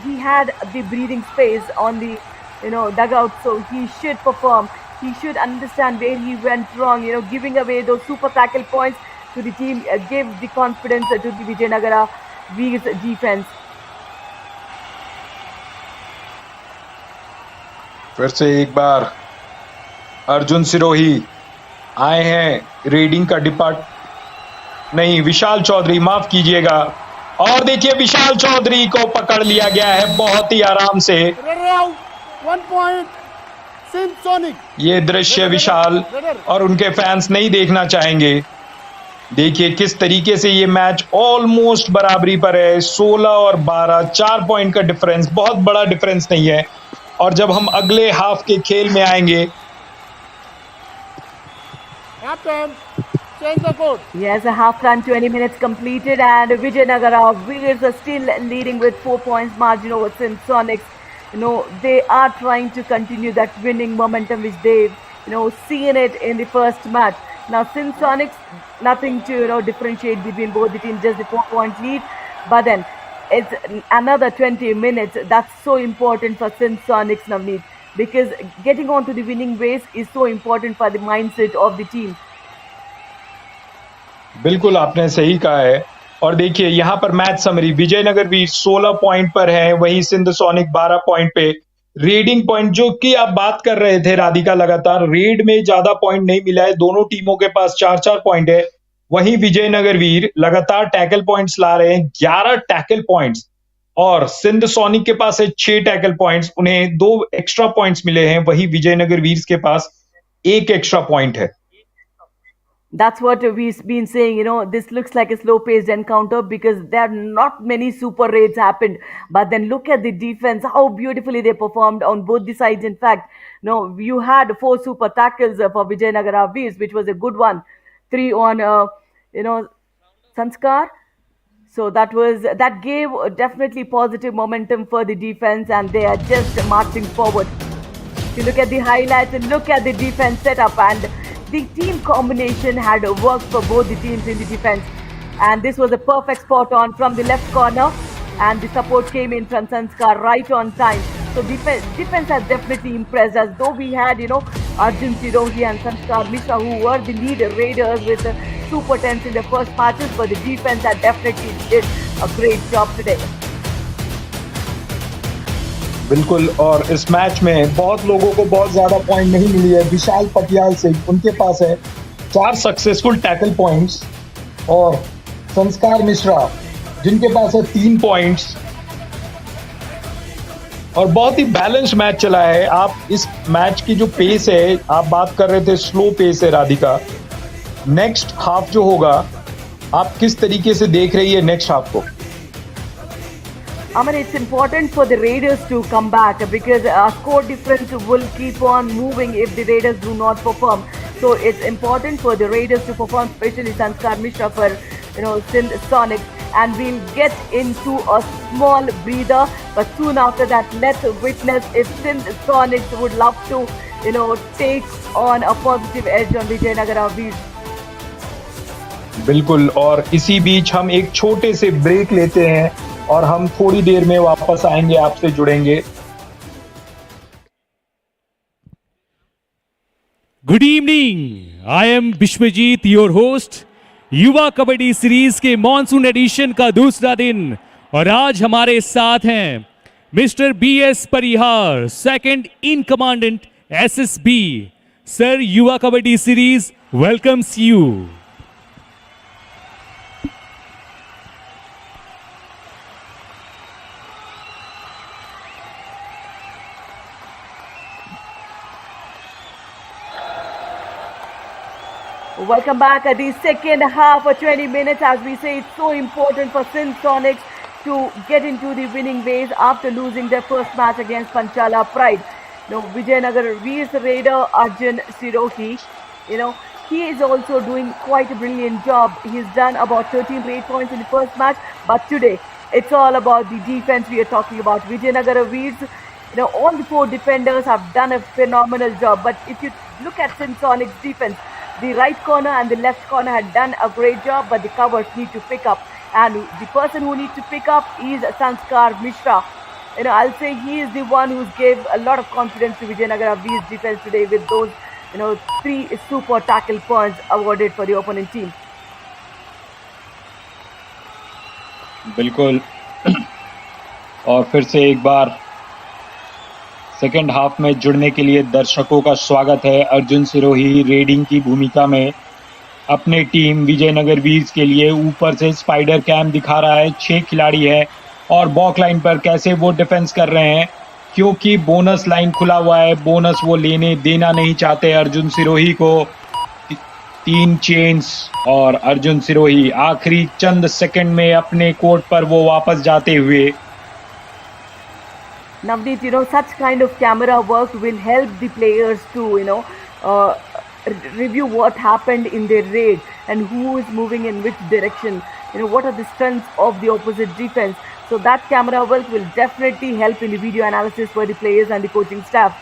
Speaker 3: He had the breathing space on the dugout, so he should perform. He should understand where he went wrong. Giving away those super tackle points to the team gave the confidence to the Vijayanagara Veers defense.
Speaker 5: फिर से एक बार अर्जुन सिरोही आए हैं raiding का नहीं, विशाल चौधरी, माफ कीजिएगा। और देखिए विशाल चौधरी को पकड़ लिया गया है बहुत ही आराम से।
Speaker 4: 1 point, Sindh Sonics.
Speaker 5: ये दृश्य विशाल और उनके फैंस नहीं देखना चाहेंगे। देखिए किस तरीके से ये मैच ऑलमोस्ट बराबरी पर है। 16 और 12, 4 पॉइंट का डिफरेंस, बहुत बड़ा डिफरेंस नहीं है। और जब हम अगले हाफ के खेल में आएंगे,
Speaker 4: Captain, change the code.
Speaker 3: Yes, a half time, 20 minutes completed, and Vijayanagara Veers are still leading with 4 points margin over Sindh Sonics. They are trying to continue that winning momentum which they've, seen it in the first match. Now, Sindh Sonics, nothing to, differentiate between both the teams, just the 4 points lead. But then, it's another 20 minutes. That's so important for Sindh Sonics, Navneet, because getting on to the winning ways is so important for the mindset of the team.
Speaker 5: बिल्कुल आपने सही कहा है। और देखिए यहाँ पर match summary, Vijayanagar भी 16 पॉइंट पर है, वहीं सिंध सोनिक 12 पॉइंट पे। रेडिंग पॉइंट जो कि आप बात कर रहे थे राधिका, लगातार रेड में ज्यादा पॉइंट नहीं मिला है, दोनों टीमों के पास 4-4 पॉइंट है। वहीं विजयनगर वीर लगातार टैकल पॉइंट्स ला रहे हैं, 11 टैकल पॉइंट्स, और सिंध सोनिक के पास है 6 टैकल पॉइंट्स, उन्हें 2 एक्स्ट्रा पॉइंट्स मिले हैं। वहीं विजयनगर वीर्स के पास 1 एक्स्ट्रा पॉइंट है।
Speaker 3: That's what we've been saying, this looks like a slow-paced encounter because there are not many super raids happened. But then look at the defense, how beautifully they performed on both the sides. In fact, you had 4 super tackles for Vijayanagara Veers, which was a good one. 3 on, you know, Sanskar. So that gave definitely positive momentum for the defense, and they are just marching forward. If you look at the highlights and look at the defense setup, and the team combination had worked for both the teams in the defense. And this was a perfect spot on from the left corner, and the support came in from Sanskar right on time. So defense has definitely impressed us. Though we had, Arjun Sirohi and Sanskar Mishra, who were the lead raiders with super tens in the first matches, but the defense had definitely did a great job today.
Speaker 5: बिल्कुल। और इस match में बहुत लोगों को बहुत ज्यादा point नहीं मिली है। विशाल पटियाल सिंह, उनके पास है 4 सक्सेसफुल टैकल पॉइंट्स, और संस्कार मिश्रा जिनके पास है 3 पॉइंट्स। और बहुत ही बैलेंस मैच चला है। आप इस मैच की जो पेस है, आप बात कर रहे थे स्लो पेस है राधिका, नेक्स्ट हाफ जो होगा, आप किस तरीके से देख रही है नेक्स्ट हाफ को?
Speaker 3: I mean, it's important for the Raiders to come back, because score difference will keep on moving if the Raiders do not perform. So it's important for the Raiders to perform, especially Sanskar Mishra for Sindh Sonics, and we'll get into a small breather. But soon after that, let's witness if Sindh Sonics would love to take on a positive edge on Vijayanagara Veers.
Speaker 5: बिल्कुल। और इसी बीच हम एक छोटे से break लेते हैं, और हम थोड़ी देर में वापस आएंगे, आपसे जुड़ेंगे।
Speaker 2: Good evening, I am Vishwajeet, your host. Yuva kabaddi series के मॉनसून एडिशन का दूसरा दिन, और आज हमारे साथ हैं mister BS Parihar, second in commandant SSB। Sir, Yuva kabaddi series welcomes you.
Speaker 3: Welcome back at the second half of 20 minutes. As we say, it's so important for Sindh Sonics to get into the winning ways after losing their first match against Panchala Pride. Vijayanagara Veers raider Arjun Sirohi, he is also doing quite a brilliant job. He's done about 13 raid points in the first match, but today it's all about the defense we are talking about. Vijayanagara Veers, all the 4 defenders have done a phenomenal job. But if you look at Sindh Sonics defense, the right corner and the left corner had done a great job, but the covers need to pick up. And the person who needs to pick up is Sanskar Mishra. I'll say he is the one who's gave a lot of confidence to Vijayanagara Veers defense today with those, 3 super tackle points awarded for the opponent team.
Speaker 1: बिल्कुल। और फिर से एक बार second half में जुड़ने के लिए दर्शकों का स्वागत है। अर्जुन सिरोही रेडिंग की भूमिका में अपने टीम विजयनगर वीर्स के लिए ऊपर से स्पाइडर कैम दिखा रहा है। 6 खिलाड़ी है, और बॉक लाइन पर कैसे वो डिफेंस कर रहे हैं, क्योंकि बोनस लाइन खुला हुआ है। बोनस वो देना नहीं चाहते अर्जुन सिरोही को। 3 चेन्स, और अर्जुन सिरोही आखिरी चंद सेकंड में अपने कोर्ट पर वो वापस जाते हुए।
Speaker 3: Navneet, such kind of camera work will help the players to, review what happened in their raid and who is moving in which direction, what are the strengths of the opposite defense. So that camera work will definitely help in the video analysis for the players and the coaching staff.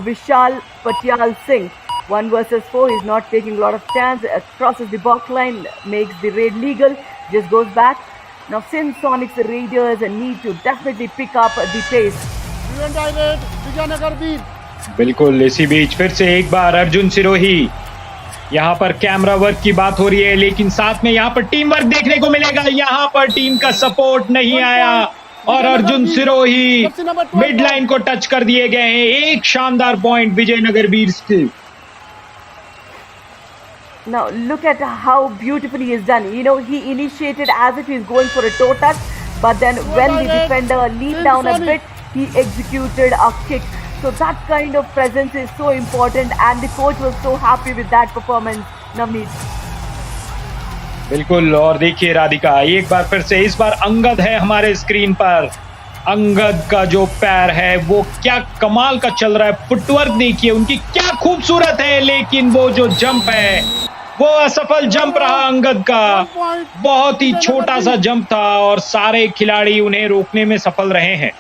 Speaker 3: Vishal Patyal Singh, 1 versus 4, he's not taking a lot of chance, crosses the box line, makes the raid legal, just goes back. Now Sindh Sonics Raiders need to definitely pick up the pace.
Speaker 4: Vijayanagar वीर।
Speaker 1: बिल्कुल। इसी बीच फिर से एक बार अर्जुन सिरोही, यहाँ पर camera work की बात हो रही है, लेकिन साथ में यहाँ पर टीम वर्क देखने को मिलेगा। यहाँ पर टीम का सपोर्ट नहीं आया, और अर्जुन सिरोही मिड लाइन को टच कर दिए गए हैं। एक शानदार पॉइंट विजयनगर वीर्स के।
Speaker 3: Now look at how beautifully he is done. He initiated as if he's going for a toe touch, but then when the defender leaned down a bit, he executed a kick. So that kind of presence is so important, and the coach was so happy with that performance, Navneet.
Speaker 1: बिल्कुल। और देखिए राधिका, एक बार फिर से इस बार अंगद है हमारे screen पर। अंगद का जो पैर है वो क्या कमाल का चल रहा है। फुटवर्क देखिए उनकी क्या खूबसूरत है, लेकिन वो जो जंप है वो असफल जंप रहा अंगद का, बहुत ही छोटा सा जंप था और सारे खिलाड़ी उन्हें रोकने में सफल रहे हैं।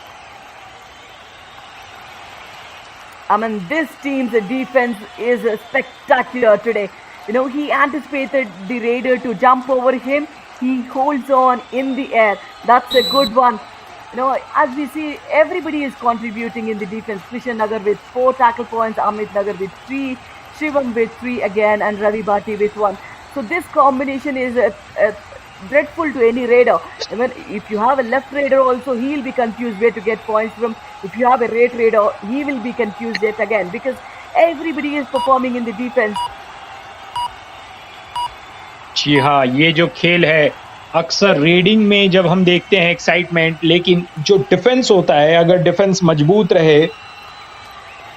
Speaker 3: I mean, this team's defense is spectacular today. You know, he anticipated the raider to jump over him. He holds on in the air. That's a good one. You know, as we see, everybody is contributing in the defense. Vijayanagara with 4 tackle points, Amit Nagar with 3, Shivam with 3 again, and Ravi Bhati with 1. So this combination is dreadful to any raider. Even if you have a left raider also, he'll be confused where to get points from. If you have a right raider, he will be confused yet again, because everybody is performing in the defense.
Speaker 1: जी हाँ, ये जो खेल है अक्सर raiding में जब हम देखते हैं एक्साइटमेंट, लेकिन जो डिफेंस होता है, अगर डिफेंस मजबूत रहे,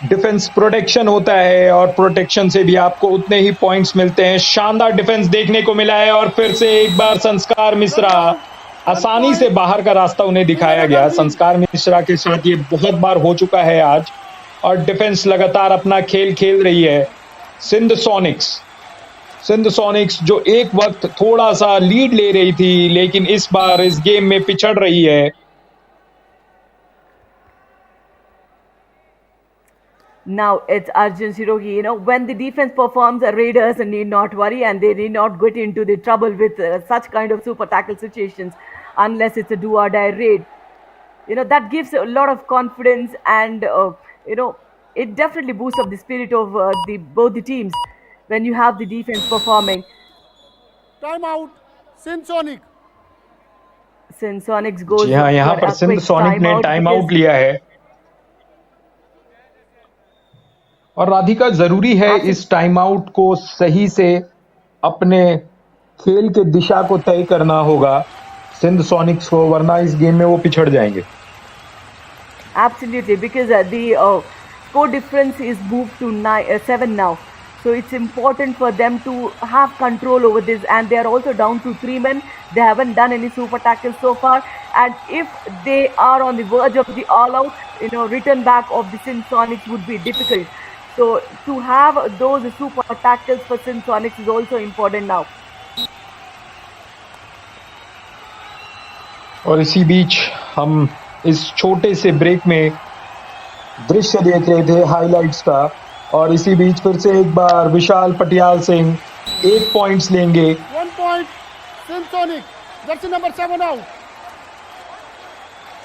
Speaker 1: डिफेंस प्रोटेक्शन होता है और प्रोटेक्शन से भी आपको उतने ही पॉइंट्स मिलते हैं। शानदार डिफेंस देखने को मिला है और फिर से एक बार संस्कार मिश्रा, आसानी से बाहर का रास्ता उन्हें दिखाया गया। संस्कार मिश्रा के साथ ये बहुत बार हो चुका है आज, और डिफेंस लगातार अपना खेल खेल रही है। सिंध सोनिक्स जो एक वक्त थोड़ा सा लीड ले रही थी, लेकिन इस बार इस गेम में पिछड़ रही है।
Speaker 3: Now it's Arjun Sirogi. You know, when the defense performs, the Raiders need not worry, and they need not get into the trouble with such kind of super tackle situations unless it's a do or die raid. You know, that gives a lot of confidence, and you know, it definitely boosts up the spirit of both the teams when you have the defense performing.
Speaker 4: Time out. Sindh Sonic.
Speaker 3: Sindh Sonics goes.
Speaker 1: जी हाँ, यहाँ पर Sindh sonic ने time out लिया है। और राधिका, जरूरी है इस टाइम आउट को सही से अपने खेल के दिशा को तय करना होगा सिंध सोनिक्स को, वरना इस गेम में वो पिछड़ जाएंगे।
Speaker 3: Absolutely, because the score difference is moved to 7 now. So it's important for them to have control over this, and they are also down to 3 men. They haven't done any super tackles so far, and if they are on the verge of the all-out, you know, return back of the Sindh Sonics would be difficult. So to have those super tackles for Sindh Sonics is also important now.
Speaker 5: और इसी बीच हम इस छोटे से break में दृश्य देख रहे थे हाइलाइट्स का, और इसी बीच फिर से एक बार विशाल पटियाल सिंह 8 पॉइंट्स लेंगे।
Speaker 4: 1 point. Sindh Sonic. Jersey number 7 out.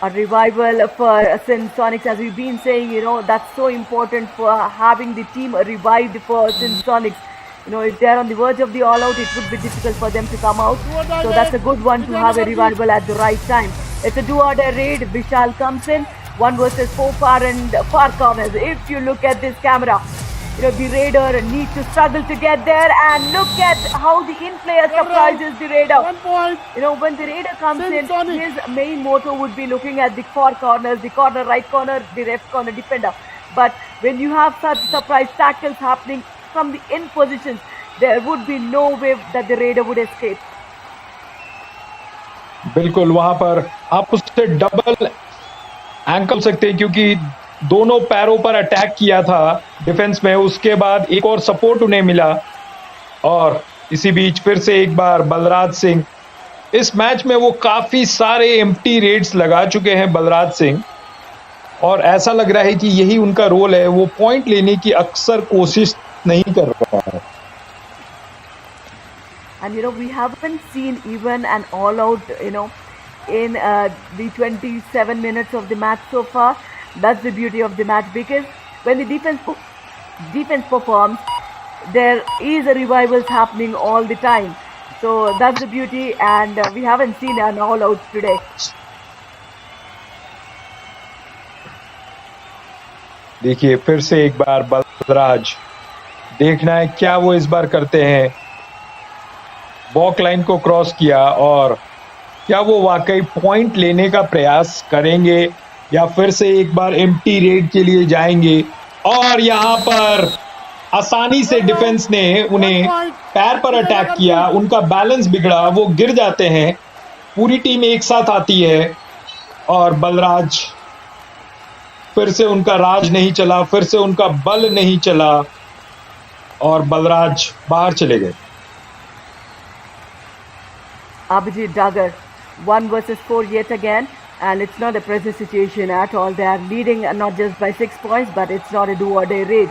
Speaker 3: A revival for Sindh Sonics, as we've been saying, you know, that's so important for having the team revived for Sindh Sonics. You know, if they're on the verge of the all-out, it would be difficult for them to come out. So that's a good one to have a revival at the right time. It's a do-or-die raid. Vishal comes in, 1 versus 4 far and far corners. If you look at this camera, you know, the raider needs to struggle to get there, and look at how the in-player surprises the raider.
Speaker 4: 1 point.
Speaker 3: You know, when the raider comes
Speaker 4: Sindh
Speaker 3: in,
Speaker 4: Sonic.
Speaker 3: his main motto would be looking at the 4 corners, the corner right corner, the left corner defender. But when you have such surprise tackles happening from the in positions, there would be no way that the raider would escape.
Speaker 5: बिल्कुल, वहां पर आप उससे double ankle सकते हैं, क्योंकि दोनों पैरों पर अटैक किया था डिफेंस में, उसके बाद एक और सपोर्ट उन्हें मिला। और इसी बीच फिर से एक बार बलराज सिंह, इस मैच में वो काफी सारे एम्प्टी रेड्स लगा चुके हैं बलराज सिंह, और ऐसा लग रहा है कि यही उनका रोल है, वो पॉइंट लेने की अक्सर कोशिश नहीं कर रहा है।
Speaker 3: And you know, we haven't seen even an all-out, you know, in the 27 minutes of the match so far. That's the beauty of the match, because when the defense performs, there is a revivals happening all the time. So that's the beauty, and we haven't seen an all-out today.
Speaker 5: देखिए फिर से एक बार बलराज, देखना है क्या वो इस बार करते हैं। वॉक लाइन को क्रॉस किया, और क्या वो वाकई पॉइंट लेने का प्रयास करेंगे या फिर से एक बार एम्प्टी रेड के लिए जाएंगे। और यहाँ पर आसानी से डिफेंस ने उन्हें पैर पर अटैक किया, उनका बैलेंस बिगड़ा, वो गिर जाते हैं। पूरी टीम एक साथ आती है, और बलराज, फिर से उनका राज नहीं चला, फिर से उनका बल नहीं चला, और बलराज बाहर चले गए।
Speaker 3: Abhijit Dagar, 1 versus 4 yet again, and it's not a pressure situation at all. They are leading not just by 6 points, but it's not a do-or-die raid.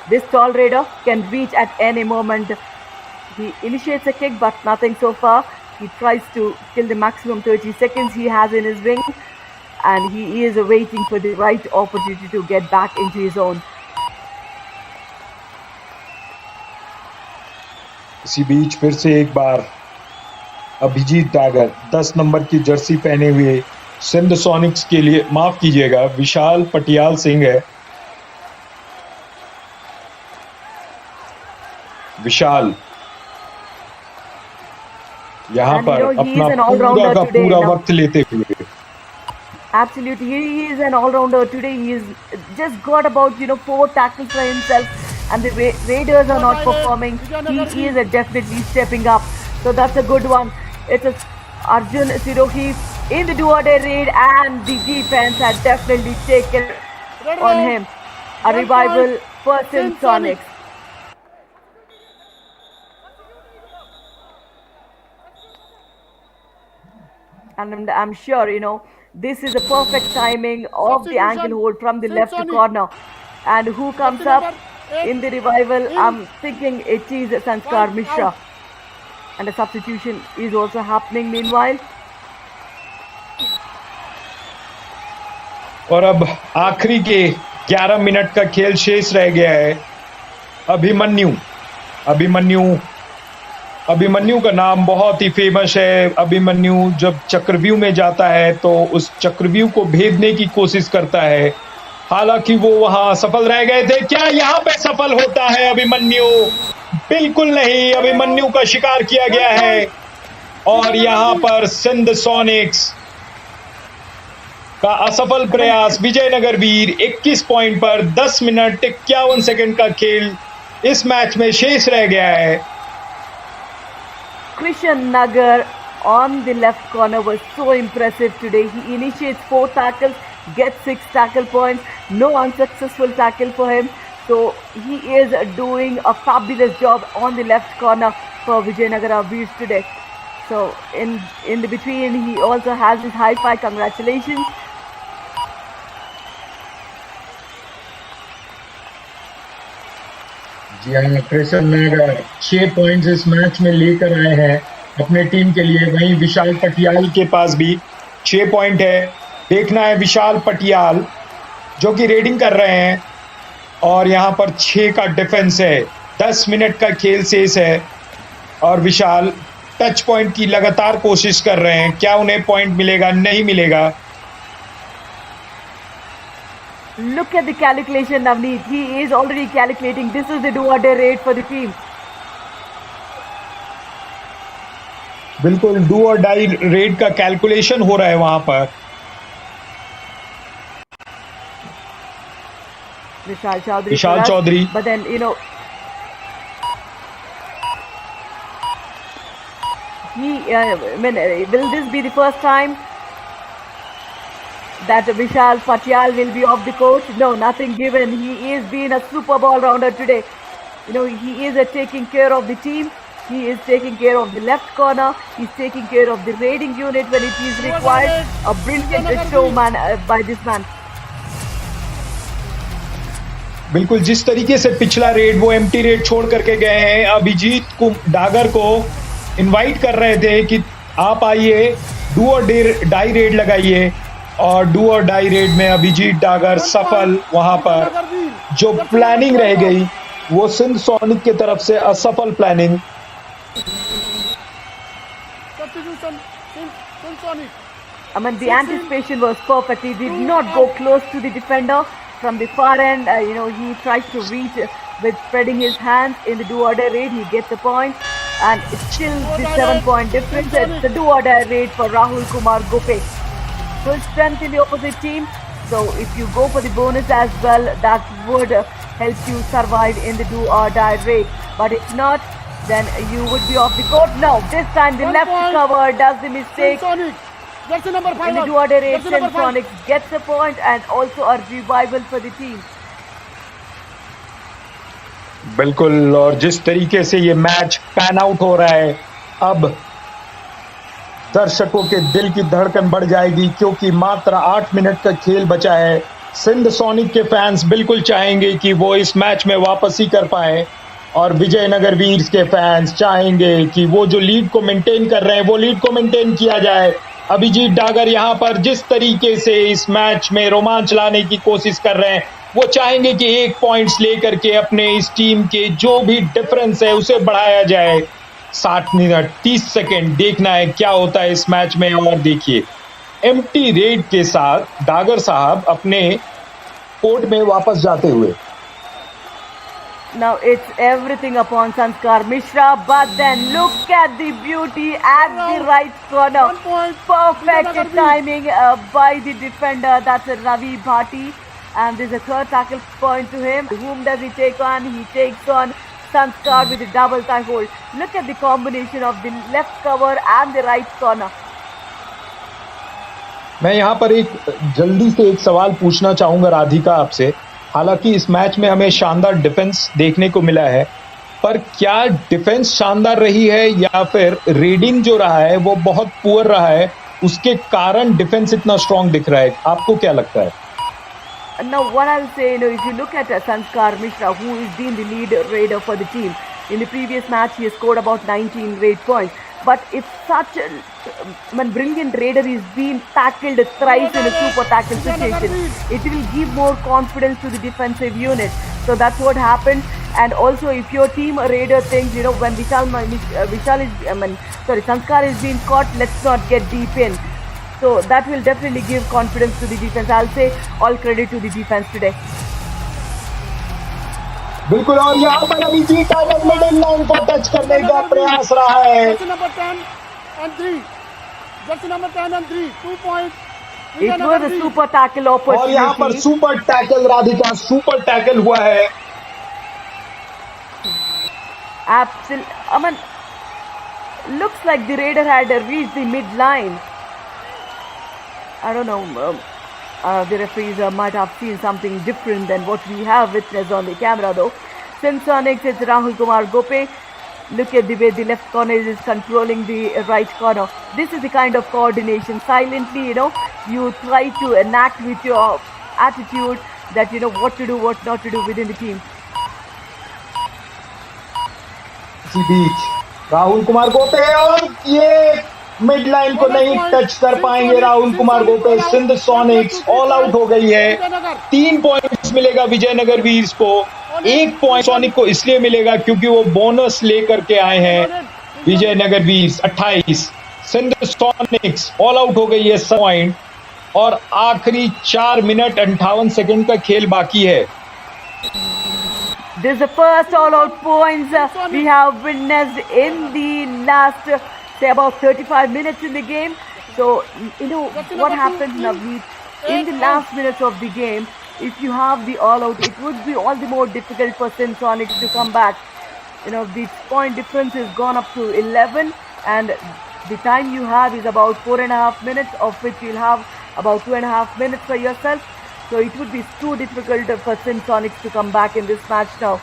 Speaker 3: This tall raider can reach at any moment. He initiates a kick, but nothing so far. He tries to kill the maximum 30 seconds he has in his ring, and he is waiting for the right opportunity to get back into his own.
Speaker 5: इसी बीच फिर से एक बार Abhijit Dagar 10 number की Jersey पहने हुए Sindh Sonics के लिए, माफ कीजिएगा, विशाल पटियाल सिंह है। विशाल यहाँ पर अपना पूरा का पूरा वक्त लेते हुए,
Speaker 3: Absolutely, he is an all-rounder today. He is just got about 4 tackles for himself, and the Raiders are not performing. He is definitely stepping up, so that's a good one. It's Arjun Sirohi in the do-or-die raid, and the defense had definitely taken on him. A revival for Sindh Sonics. And I'm sure, this is a perfect timing of the ankle hold from the left corner. And who comes up in the revival? I'm thinking it is Sanskar Mishra. And a substitution is also happening meanwhile.
Speaker 5: और अब आखिरी के 11 minute का खेल शेष रह गया है। अभिमन्यु का नाम बहुत ही फेमस है। अभिमन्यु जब चक्रव्यूह में जाता है तो उस चक्रव्यूह को भेदने की कोशिश करता है, हालांकि वो वहां सफल रह गए थे। क्या यहाँ पे सफल होता है अभिमन्यु? बिल्कुल नहीं, अभिमन्यु का शिकार किया गया है। और यहाँ पर सिंध सोनिक्स का असफल प्रयास। विजयनगर वीर 21 पॉइंट पर 10 मिनट 51 सेकंड का खेल इस मैच में शेष रह गया है।
Speaker 3: Krishan Nagar on the left corner was so impressive today. He initiates 4 tackles, gets 6 tackle points, no unsuccessful tackle for him. So he is doing a fabulous job on the left corner for Vijayanagara Veers today. So in the between, he also has his high five. Congratulations.
Speaker 5: जी हाँ, कृष्ण नागर 6 points इस match में लेकर आए हैं अपने team के लिए। वहीं विशाल पटियाल के पास भी 6 पॉइंट है। देखना है विशाल पटियाल जो कि रेडिंग कर रहे हैं, और यहाँ पर 6 का डिफेंस है। 10 मिनट का खेल शेष है और विशाल टच पॉइंट की लगातार कोशिश कर रहे हैं। क्या उन्हें पॉइंट मिलेगा? नहीं मिलेगा।
Speaker 3: Look at the calculation, Navneet. He is already calculating. This is the do-or-die raid for the team.
Speaker 5: बिल्कुल डू और डाई रेड का कैलकुलेशन हो रहा है वहां पर।
Speaker 3: Vishal Chaudhary. But then, will this be the first time that Vishal Patial will be off the court? No, nothing given. He is being a super ball rounder today. He is taking care of the team. He is taking care of the left corner. He's taking care of the raiding unit when it is required. A brilliant showman by this man.
Speaker 5: बिल्कुल जिस तरीके से पिछला red वो empty red छोड़ करके गए हैं, अभिजीत को डागर को इनवाइट कर रहे थे कि आप आइए डू और डाई रेड लगाइए, और डू और डाई रेड में अभिजीत डागर सफल। वहां पर जो प्लानिंग रह गई वो सिंध सोनिक की तरफ से असफल planning.
Speaker 3: I mean, the anticipation was perfect. He did not go close to the defender from the far end. He tries to reach with spreading his hands in the do-or-die raid. He gets a point, and it's still the 7-point difference. It's the do-or-die raid for Rahul Kumar Gope. Full strength in the opposite team. So if you go for the bonus as well, that would help you survive in the do-or-die raid. But if not, then you would be off the court. No, this time the left cover does the mistake. In the do-or-die raid, Sindh Sonics gets a point and also a revival for the team.
Speaker 5: बिल्कुल, और जिस तरीके से ये match pan out हो रहा है, अब दर्शकों के दिल की धड़कन बढ़ जाएगी क्योंकि मात्र 8 मिनट का खेल बचा है। सिंध सोनिक के फैंस बिल्कुल चाहेंगे कि वो इस मैच में वापसी कर पाए और विजयनगर वीर्स के फैंस चाहेंगे कि वो जो लीड को मेंटेन कर रहे हैं वो लीड को मेंटेन किया जाए। अभिजीत डागर यहाँ पर जिस तरीके से इस मैच में रोमांच लाने की कोशिश कर रहे हैं, वो चाहेंगे कि 1 पॉइंट्स लेकर के अपने इस टीम के जो भी डिफरेंस है उसे बढ़ाया जाए। 60 मिनट 30 सेकेंड देखना है क्या होता है इस मैच में। और देखिए एम्प्टी रेड के साथ डागर साहब अपने कोर्ट में वापस जाते हुए।
Speaker 3: Now it's everything upon Sanskar Mishra, but then look at the beauty at the right corner. Perfect timing by the defender, that's Ravi Bhati. And there's a third tackle point to him. Whom does he take on? He takes on Sanskar with a double tie hold. Look at the combination of the left cover and the right corner.
Speaker 5: मैं यहाँ पर एक जल्दी से एक सवाल पूछना चाहूंगा राधिका आपसे। हालांकि इस मैच में हमें शानदार डिफेंस देखने को मिला है, पर क्या डिफेंस शानदार रही है या फिर रीडिंग जो रहा है वो बहुत पुअर रहा है, उसके कारण डिफेंस इतना स्ट्रांग दिख रहा है? आपको क्या लगता है?
Speaker 3: Now what I'll say, if you look at Sanskar Mishra, who has been the lead raider for the team, in the previous match he has scored about 19 raid points. But if such a brilliant raider is being tackled thrice in a super tackle situation, it will give more confidence to the defensive unit. So that's what happened. And also, if your team raider thinks, when Sanskar is being caught, let's not get deep in. So that will definitely give confidence to the defense. I'll say all credit to the defense today.
Speaker 5: बिल्कुल। और यहाँ पर Abhijit Dagar middle line को touch करने का प्रयास रहा है।
Speaker 4: Jersey number 10 and 3. Jersey number 10 and 3. 2 points.
Speaker 3: It was a super tackle opportunity.
Speaker 5: और यहाँ पर super tackle Radhika, super tackle हुआ है।
Speaker 3: Absolutely. Looks like the raider had reached the mid line. I don't know. The referees might have seen something different than what we have witnessed on the camera though. Sindh Sonics, it's Rahul Kumar Gope. Look at the way the left corner is controlling the right corner. This is the kind of coordination. Silently, you try to enact with your attitude that what to do, what not to do within the team.
Speaker 5: बीच राहुल कुमार गोपे और ये mid line को नहीं touch कर पाएंगे Rahul Kumar Gope. Sindh sonics all out हो गई है। 3 points मिलेगा विजयनगर वीर्स को। 1 पॉइंट सोनिक को इसलिए मिलेगा क्योंकि वो बोनस लेकर के आए हैं। Vijayanagar veers 28, Sindh sonics all out हो गई है 7 पॉइंट और आखिरी 4 मिनट 58 सेकंड का खेल बाकी है।
Speaker 3: This is the first all-out points we have witnessed in the last, say, about 35 minutes in the game. So, what happens, Navneet, in the last minutes of the game, if you have the all-out, it would be all the more difficult for Sindh Sonics to come back. The point difference has gone up to 11 and the time you have is about 4.5 minutes, of which you'll have about 2.5 minutes for yourself. So it would be too difficult for Sindh Sonics to come back in this match now.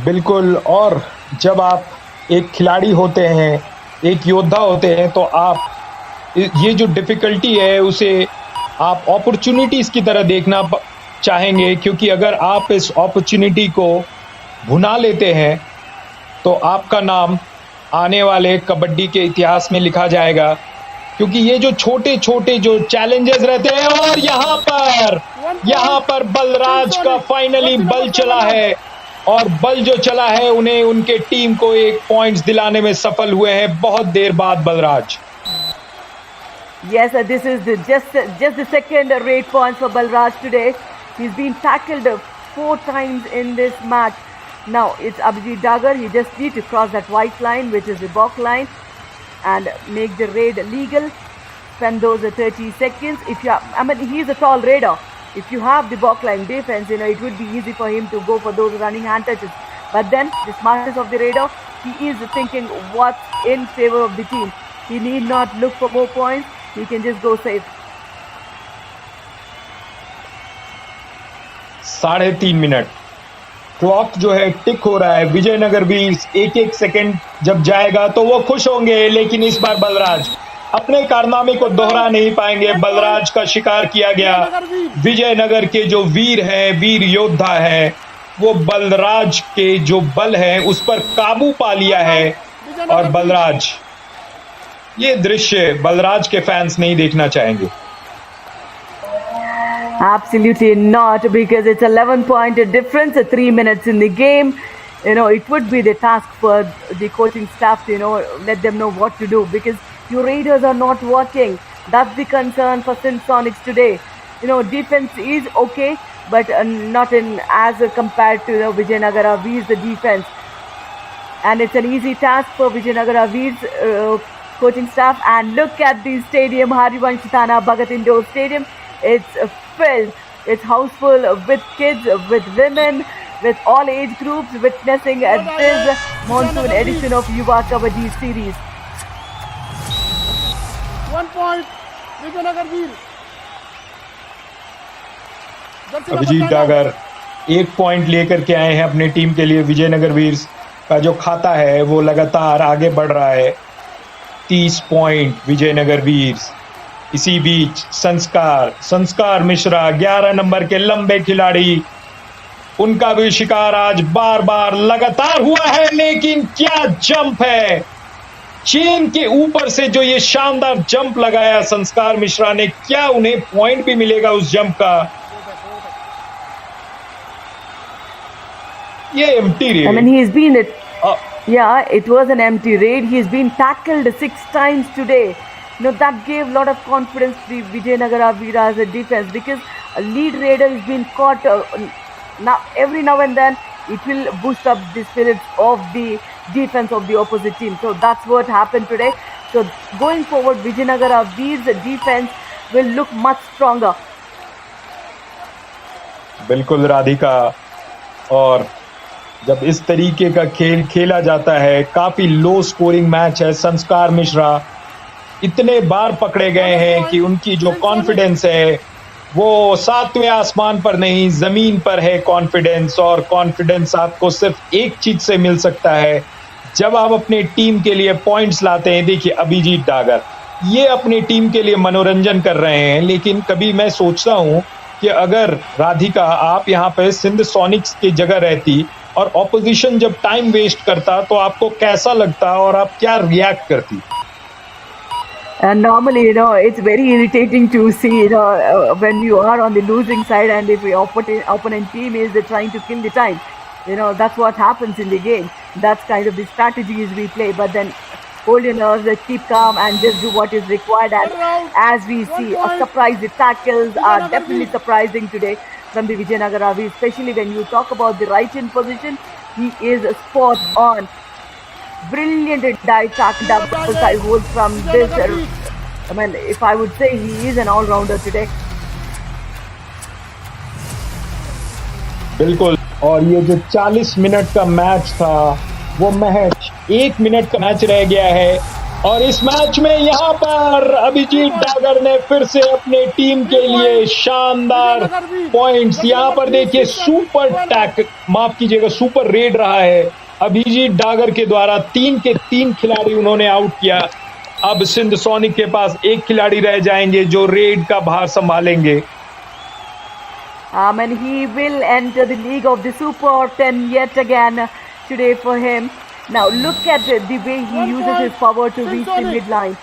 Speaker 5: बिल्कुल। और जब आप एक खिलाड़ी होते हैं, एक योद्धा होते हैं, तो आप ये जो डिफिकल्टी है उसे आप अपॉर्चुनिटीज की तरह देखना चाहेंगे, क्योंकि अगर आप इस अपॉर्चुनिटी को भुना लेते हैं तो आपका नाम आने वाले कबड्डी के इतिहास में लिखा जाएगा। क्योंकि ये जो छोटे छोटे जो चैलेंजेस रहते हैं, और यहाँ पर बलराज का फाइनली बल चला है और बल जो चला है उन्हें उनके टीम को 1 पॉइंट्स दिलाने में सफल हुए हैं बहुत देर बाद Balraj.
Speaker 3: Yes, this is just the second raid point for Balraj today. He's been tackled 4 times in this match. Now it's Abhijit Dagar. He just needs to cross that white line, which is the balk line, and make the raid legal. Spend those 30 seconds. He's a tall raider. If you have the balk line defense, it would be easy for him to go for those running hand touches. But then the smartness of the raider, he is thinking what's in favor of the team. He need not look for more points. He can just go safe.
Speaker 5: 3.5 minute clock जो है टिक हो रहा है। विजयनगर वीर्स एक एक second जब जाएगा तो वो खुश होंगे, लेकिन इस बार बलराज अपने कारनामे को दोहरा नहीं पाएंगे। बलराज का शिकार किया गया। विजयनगर के जो वीर है, वीर योद्धा है, वो बलराज के जो बल है उस पर काबू पा लिया है। और बलराज, ये दृश्य बलराज के फैंस नहीं देखना चाहेंगे।
Speaker 3: Absolutely not, because it's 11-point difference, 3 minutes in the game. It would be the task for the coaching staff to, let them know what to do, because your Raiders are not working. That's the concern for Sindh Sonics today. Defense is okay, but not in as compared to Vijayanagara Veers, the defense. And it's an easy task for Vijayanagara Veers coaching staff. And look at the stadium, Harivansh Thana Bhagat Indoor Stadium. It's filled. It's house full with kids, with women, with all age groups witnessing this monsoon edition of Yuva Kabaddi series.
Speaker 4: 1 point, Vijayanagara Veers.
Speaker 5: Abhijeet Dagar 1 point लेकर के आए हैं अपनी team के लिए। विजयनगर वीर्स का जो खाता है वो लगातार आगे बढ़ रहा है। 30 पॉइंट विजयनगर वीर्स। इसी बीच संस्कार मिश्रा 11 नंबर के लंबे खिलाड़ी, उनका भी शिकार आज बार बार लगातार हुआ है। लेकिन क्या जंप है! चेन के ऊपर से जो ये शानदार जंप लगाया संस्कार मिश्रा ने, क्या उन्हें पॉइंट भी मिलेगा उस जंप का? ये empty red.
Speaker 3: I mean, he's been it was an empty raid. He's been tackled 6 times today. That gave a lot of confidence to Vijayanagara Veers as a defense, because a lead raider has been caught every now and then. It will boost up the spirits of the defense of the opposite team. So that's what happened today. So going forward, Vijayanagara Veers defense will look much stronger.
Speaker 5: बिल्कुल राधिका, और जब इस तरीके का खेल खेला जाता है, काफी लो स्कोरिंग मैच है। संस्कार मिश्रा इतने बार पकड़े गए हैं कि उनकी जो कॉन्फिडेंस है वो 7वें आसमान पर नहीं, जमीन पर है कॉन्फिडेंस। और कॉन्फिडेंस आपको सिर्फ एक चीज से मिल सकता है, जब आप अपनी टीम के लिए पॉइंट्स लाते हैं। देखिए अभिजीत डागर ये अपनी टीम के लिए मनोरंजन कर रहे हैं, लेकिन कभी मैं सोचता हूं कि अगर राधिका आप यहाँ पे सिंध सोनिक्स की जगह रहती और ऑपोजिशन जब टाइम वेस्ट करता तो आपको कैसा लगता और आप क्या रिएक्ट करती?
Speaker 3: And normally, it's very irritating to see, when you are on the losing side, and if your opponent team is trying to kill the time, that's what happens in the game. That's kind of the strategies we play. But then hold your nerves, keep calm, and just do what is required. And as we see, surprise, the tackles are definitely surprising today from the Vijayanagara Veers, especially when you talk about the right in position. He is spot on. Brilliant dive tackle, double side hold from this. I mean, if I would say he is an all-rounder today.
Speaker 5: बिल्कुल। और ये जो 40 minute का match था वो महज 1 minute का match रह गया है। और इस मैच में यहाँ पर अभिजीत डागर ने फिर से अपने टीम के लिए शानदार पॉइंट्स। यहाँ पर देखिए सुपर रेड रहा है अभिजीत डागर के द्वारा। 3 के 3 खिलाड़ी उन्होंने आउट किया। अब सिंध सोनिक के पास 1 खिलाड़ी रह जाएंगे जो रेड का भार संभालेंगे।
Speaker 3: And he will enter the league of the Super 10 yet again today for him. Now look at the way he uses his power to reach the midline.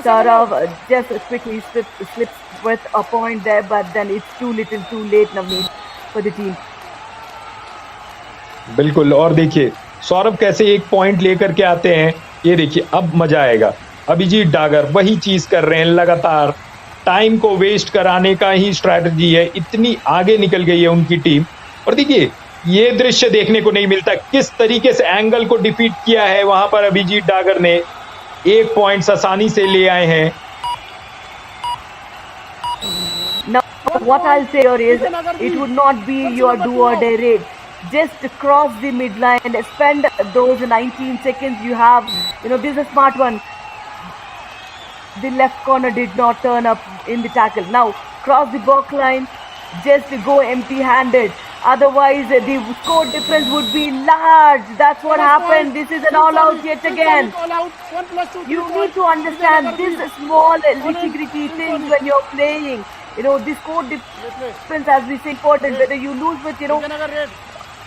Speaker 3: Saurav just quickly slips with a point there, but then it's too little, too late, Navneet, for the team.
Speaker 5: बिल्कुल। और देखिए सौरभ कैसे 1 point लेकर के आते हैं। ये देखिए अब मजा आएगा। अभिजीत डागर वही चीज कर रहे हैं, लगातार टाइम को वेस्ट कराने का ही स्ट्रैटेजी है। इतनी आगे निकल गई है उनकी टीम। और देखिए ये दृश्य देखने को नहीं मिलता, किस तरीके से एंगल को डिफीट किया है वहां पर अभिजीत डागर ने। 1 पॉइंट आसानी से ले आए हैं।
Speaker 3: Now, what I'll say here is, it would not be your do or die raid. Just cross the midline, spend those 19 seconds you have. This is a smart one. The left corner did not turn up in the tackle. Now, cross the back line, just go empty-handed. Otherwise, the score difference would be large. That's what happened. This is an all-out yet again.
Speaker 4: All out. 1 plus 2.
Speaker 3: You need to understand this small nitty-gritty things when you're playing. The score difference, as we say, important. Whether you lose with,
Speaker 4: Vijayanagar red.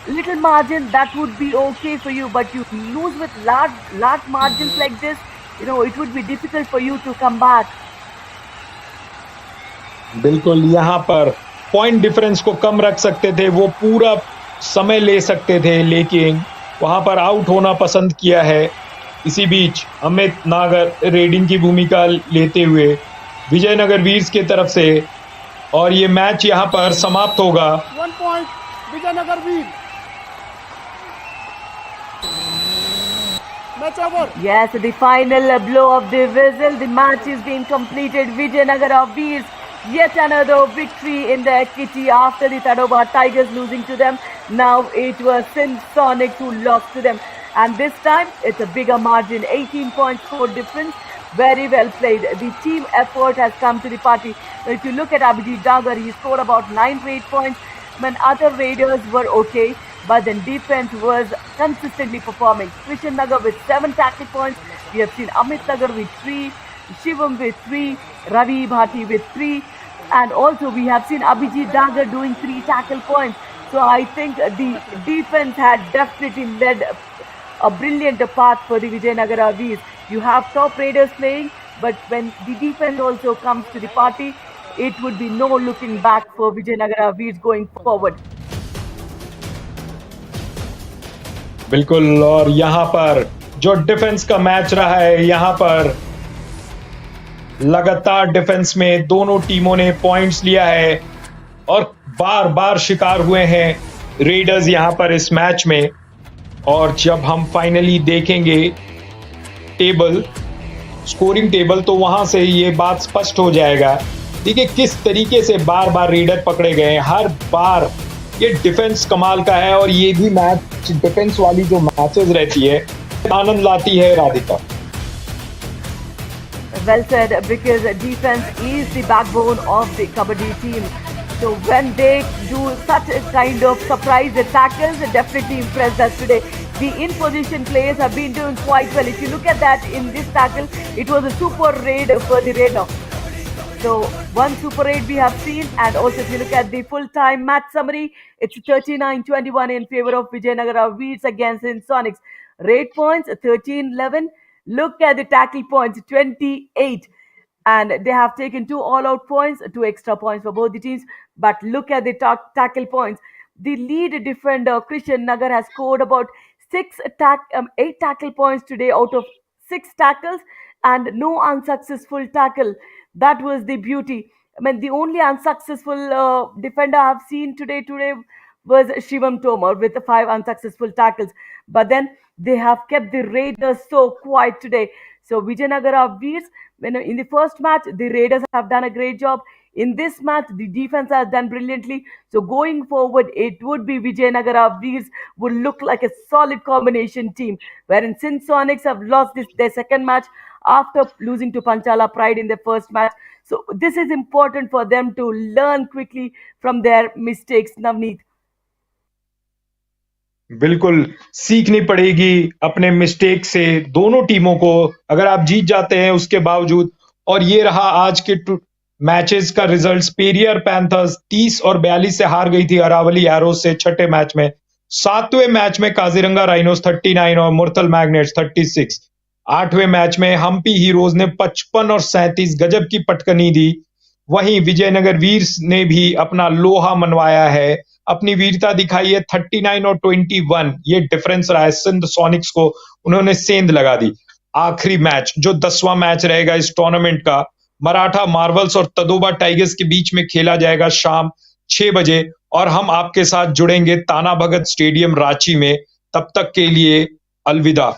Speaker 3: little margin, that would be okay for you. But you lose with large margins like this, it would be difficult for you to come back.
Speaker 5: बिल्कुल, यहाँ पर point difference को कम रख सकते थे, वो पूरा समय ले सकते थे, लेकिन वहां पर आउट होना पसंद किया है। इसी बीच अमित नागर रेडिंग की भूमिका लेते हुए विजयनगर वीर्स की तरफ से, और ये मैच यहाँ पर समाप्त होगा।
Speaker 4: 1 point. Vijayanagar Veers. Match over.
Speaker 3: Yes, the final blow of the whistle. The match is being completed. Vijayanagara Veers, yet another victory in their kitty after the Tadoba Tigers losing to them. Now it was Sindh Sonics who lost to them. And this time, it's a bigger margin, 18 points score difference. Very well played. The team effort has come to the party. If you look at Abhijit Dagar, he scored about 9 to 8 points. When other raiders were okay, but then defense was consistently performing. Krishan Nagar with 7 tackle points. We have seen Amit Nagar with 3, Shivam with 3, Ravi Bhati with 3, and also we have seen Abhijit Dagar doing 3 tackle points. So I think the defense had definitely led a brilliant path for the Vijayanagara Veers. You have top raiders playing, but when the defense also comes to the party, it would be no looking back for Vijayanagara Veers going forward.
Speaker 5: बिल्कुल, और यहाँ पर जो defence का match रहा है, यहाँ पर लगातार डिफेंस में दोनों टीमों ने पॉइंट्स लिया है और बार बार शिकार हुए हैं रेडर्स यहाँ पर इस मैच में। और जब हम फाइनली देखेंगे टेबल, स्कोरिंग टेबल, तो वहां से ये बात स्पष्ट हो जाएगा। देखिए किस तरीके से बार बार रेडर पकड़े गए, हर बार ये डिफेंस कमाल का है। और ये भी मैच, डिफेंस वाली जो मैचेस रहती है, आनंद लाती है Radhika.
Speaker 3: Well said, because defense is the backbone of the Kabaddi team. So when they do such a kind of surprise tackles, it definitely impressed us today. The in-position players have been doing quite well. If you look at that in this tackle, it was a super raid for the Raider. So one super raid we have seen, and also if you look at the full-time match summary, it's 39-21 in favor of Vijayanagara Veers against Sindh Sonics. Raid points 13-11. Look at the tackle points, 28. And they have taken 2 all-out points, 2 extra points for both the teams. But look at the tackle points. The lead defender, Krishan Nagar, has scored about 8 tackle points today out of 6 tackles, and no unsuccessful tackle. That was the beauty. I mean, the only unsuccessful defender I've seen today was Shivam Tomar with 5 unsuccessful tackles. But then they have kept the Raiders so quiet today. So Vijayanagara Veers, in the first match, the Raiders have done a great job. In this match, the defense has done brilliantly. So going forward, it would be Vijayanagara Veers would look like a solid combination team. Wherein Sindh Sonics have lost their second match after losing to Panchala Pride in their first match. So this is important for them to learn quickly from their mistakes, Navneet.
Speaker 5: बिल्कुल सीखनी पड़ेगी अपने mistake से दोनों टीमों को, अगर आप जीत जाते हैं उसके बावजूद। और ये रहा आज के मैचेस का रिजल्ट। पेरियर पैंथर्स 30 और 42 से हार गई थी अरावली एरोज से छठे मैच में। 7वें मैच में काजीरंगा राइनोस 39 और मुरथल मैग्नेट्स 36। 8वें मैच में हम्पी हीरोज ने 55 और 37 गजब की पटकनी दी। वहीं विजयनगर वीर्स ने भी अपना लोहा मनवाया है, अपनी वीरता दिखाई है। 39 और 21 ये डिफरेंस रहा है। सिंध सोनिक्स को उन्होंने सेंध लगा दी। आखिरी मैच जो 10वां मैच रहेगा इस टूर्नामेंट का, मराठा मार्वल्स और तदोबा टाइगर्स के बीच में खेला जाएगा शाम 6 बजे, और हम आपके साथ जुड़ेंगे ताना भगत स्टेडियम रांची में। तब तक के लिए अलविदा।